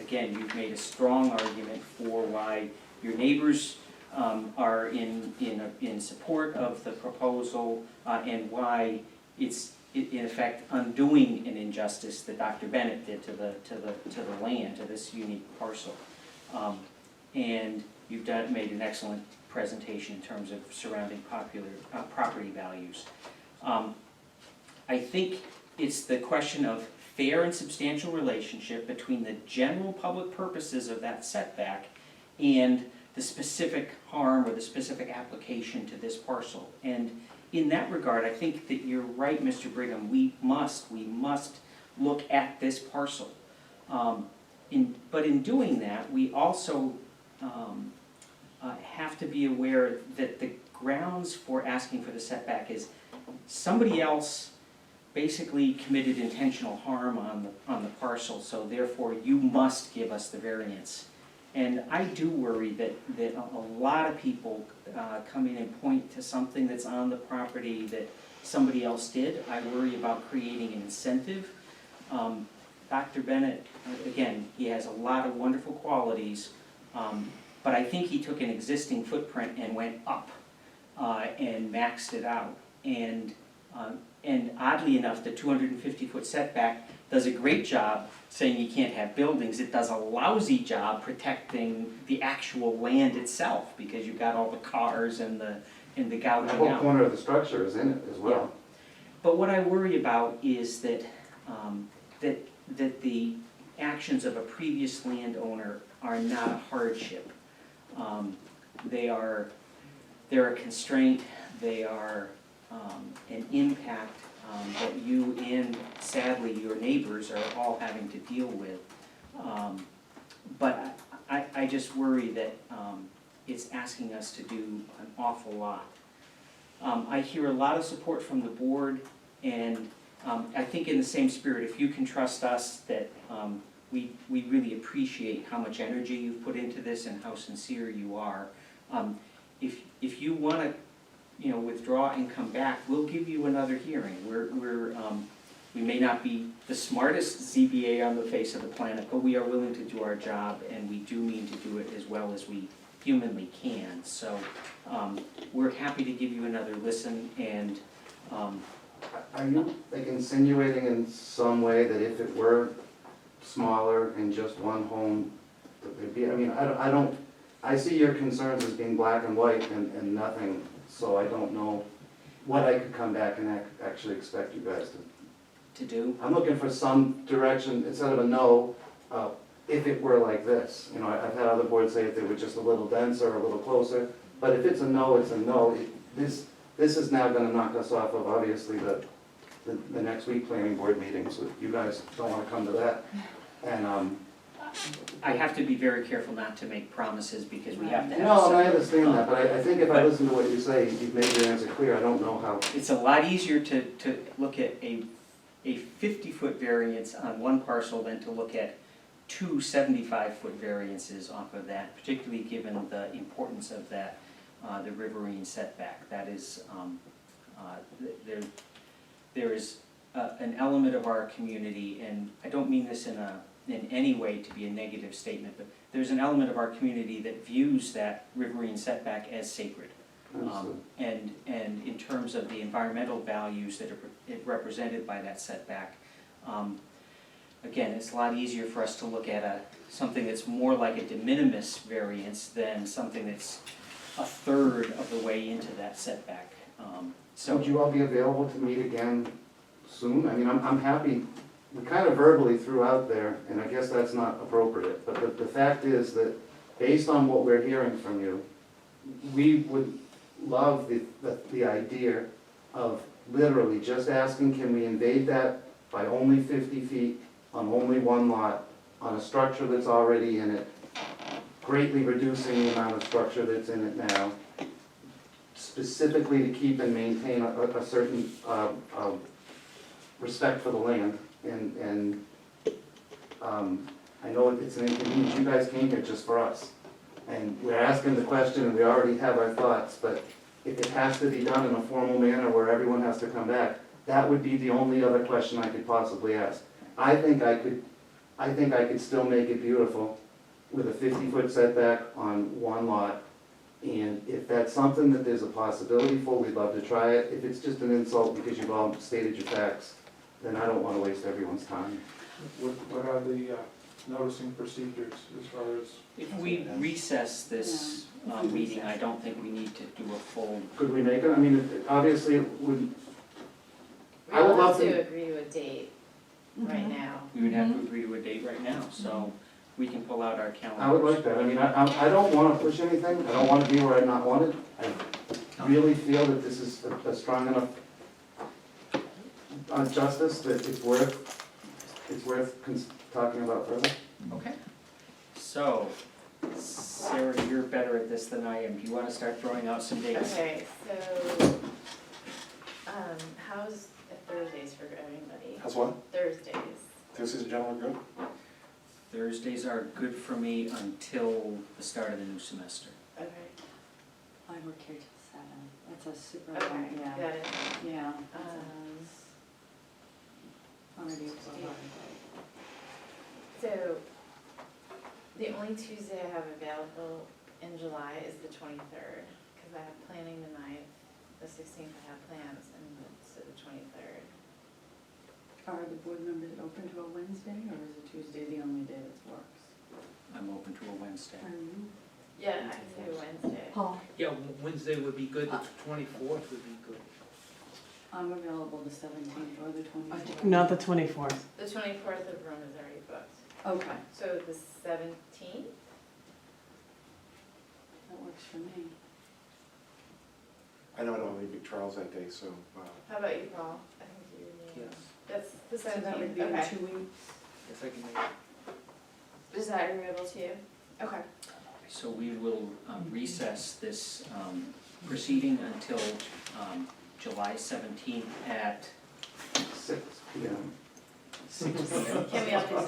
again, you've made a strong argument for why your neighbors are in support of the proposal, and why it's in effect undoing an injustice that Dr. Bennett did to the land, to this unique parcel. And you've made an excellent presentation in terms of surrounding property values. I think it's the question of fair and substantial relationship between the general public purposes of that setback and the specific harm or the specific application to this parcel. And in that regard, I think that you're right, Mr. Brigham, we must look at this parcel. But in doing that, we also have to be aware that the grounds for asking for the setback is somebody else basically committed intentional harm on the parcel, so therefore you must give us the variance. And I do worry that a lot of people come in and point to something that's on the property that somebody else did. I worry about creating an incentive. Dr. Bennett, again, he has a lot of wonderful qualities, but I think he took an existing footprint and went up and maxed it out. And oddly enough, the 250-foot setback does a great job saying you can't have buildings. It does a lousy job protecting the actual land itself, because you've got all the cars and the gouging out. The whole corner of the structure is in it as well. Yeah. But what I worry about is that that the actions of a previous landowner are not a hardship. They're a constraint. They are an impact that you and, sadly, your neighbors are all having to deal with. But I just worry that it's asking us to do an awful lot. I hear a lot of support from the board, and I think in the same spirit, if you can trust us that we really appreciate how much energy you've put into this and how sincere you are. If you want to withdraw and come back, we'll give you another hearing. We may not be the smartest ZBA on the face of the planet, but we are willing to do our job, and we do mean to do it as well as we humanly can. So we're happy to give you another listen. And are you insinuating in some way that if it were smaller and just one home, that there'd be, I see your concerns as being black and white and nothing. So I don't know what I could come back and actually expect you guys to do. I'm looking for some direction, instead of a no, if it were like this. You know, I've had other boards say if they were just a little denser, a little closer, but if it's a no, it's a no. This is now gonna knock us off of, obviously, the next week planning board meeting, so you guys don't wanna come to that. And, I have to be very careful not to make promises because we have to have. no, and I some- understand that, but I think if I listen to what you say, you've made your answer clear. I don't know how. It's a lot easier to look at a 50-foot variance on one parcel than to look at two 75-foot variances off of that, particularly given the importance of that, the riverine setback. That is, there is an element of our community, and I don't mean this in any way to be a negative statement, but there's an element of our community that views that riverine setback as sacred. And in terms of the environmental values that are represented by that setback, again, it's a lot easier for us to look at something that's more like a de minimis variance than something that's a third of the way into that setback. Would you all be available to meet again soon? I mean, I'm happy, we kind of verbally threw out there, and I guess that's not appropriate, but the fact is that based on what we're hearing from you, we would love the idea of literally just asking, can we invade that by only 50 feet on only one lot, on a structure that's already in it, greatly reducing the amount of structure that's in it now, specifically to keep and maintain a certain respect for the land. And I know it's an inconvenience, you guys came here just for us. And we're asking the question and we already have our thoughts, but if it has to be done in a formal manner where everyone has to come back, that would be the only other question I could possibly ask. I think I could still make it beautiful with a 50-foot setback on one lot. And if that's something that there's a possibility for, we'd love to try it. If it's just an insult because you've all stated your facts, then I don't want to waste everyone's time. What are the noticing procedures as far as? If we recess this meeting, I don't think we need to do a full. Could we make it? I mean, obviously, it would, We I would will love have to- to agree to a date right now. We would have to agree to a date right now, so we can pull out our calendars. I would like that. I mean, I don't want to push anything. I don't want to be where I'm not wanted. I really feel that this is a strong enough justice that it's worth talking about further. Okay. So, Sarah, you're better at this than I am. Do you want to start throwing out some dates? Okay, so, how's Thursdays for everybody? How's what? Thursdays. This is generally good? Thursdays are good for me until the start of the new semester. Okay, I work here till 7. That's a super okay, long, got yeah. it. Yeah. Um, So, the only Tuesday I have available in July is the 23rd, because I have planning the 9th, the 16th I have plans, and so the 23rd. Are the board members open to a Wednesday, or is a Tuesday the only day that works? I'm open to a Wednesday. Yeah, I can do Wednesday. Paul, Yeah, Wednesday would be good, the 24th would be good. I'm available the 17th or the 24th. Not the 24th. The 24th of room is already booked. Okay, So the 17th? that works for me. I know I don't have any big trials that day, so, How about you, Paul? I think you need. Yes, That's the So that would 17th, be in okay. 2 weeks. yes, I can make it. Is that agreeable to you? Okay. So we will recess this proceeding until July 17th at 6 p.m. 6 p.m. Can we all do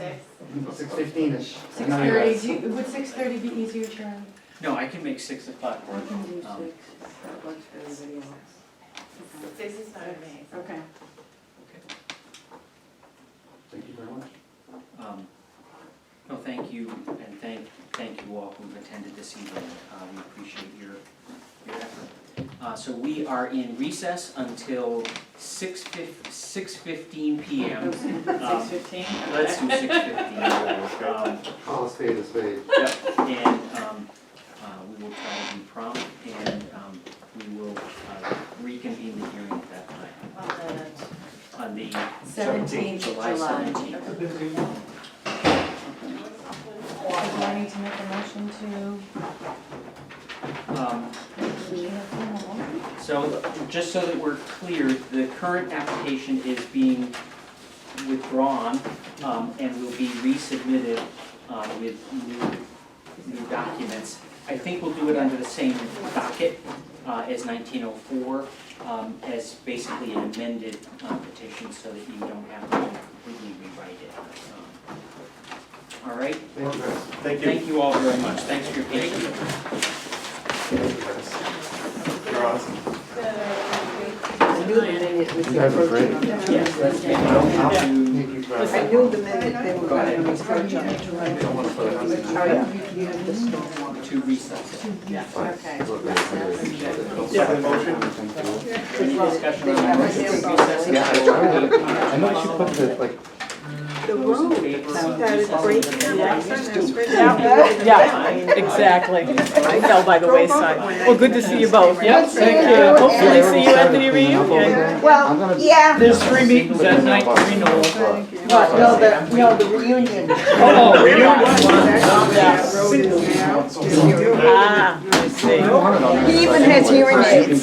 6? 6:15-ish. 6:30, would 6:30 be easier, Charlie? No, I can make 6 o'clock I work. can do 6, Um, that works for everybody else. 6 is fine with me. Okay. Okay. Thank you very much. No, thank you, and thank you all who've attended this evening. We appreciate your effort. So we are in recess until 6:15 p.m. 6:15? Let's do 6:15. Call a spade a spade. And we will try to be prompt, and we will reconvene the hearing at that time. On the On the 17th July July. 17th. Do I need to make a motion Um, to leave it for a moment? So, just so that we're clear, the current application is being withdrawn, and will be resubmitted, with new documents. I think we'll do it under the same docket, as 1904, as basically an amended, petition, so that you don't have to completely rewrite it. All right? Thank you. Thank you all very much. Thanks for your patience. You're awesome. I knew the minute we You guys are great. Yes, that's it. I knew the minute they were Go ahead. going to approach on it. Oh, yeah. To recess. Okay. Second motion? Any discussion on that? Recess until I know you should put the, like, The Those in road favor of started recess? breaking. Yeah, exactly. I fell by the wayside. Well, good to see you both. Yep, thank you. Hopefully see you at the reunion. I'm Well, gonna. yeah. There's 3 meetings that night, 3 no. No, the reunion. Oh, reunion. Ah, I see. He even has hearing aids.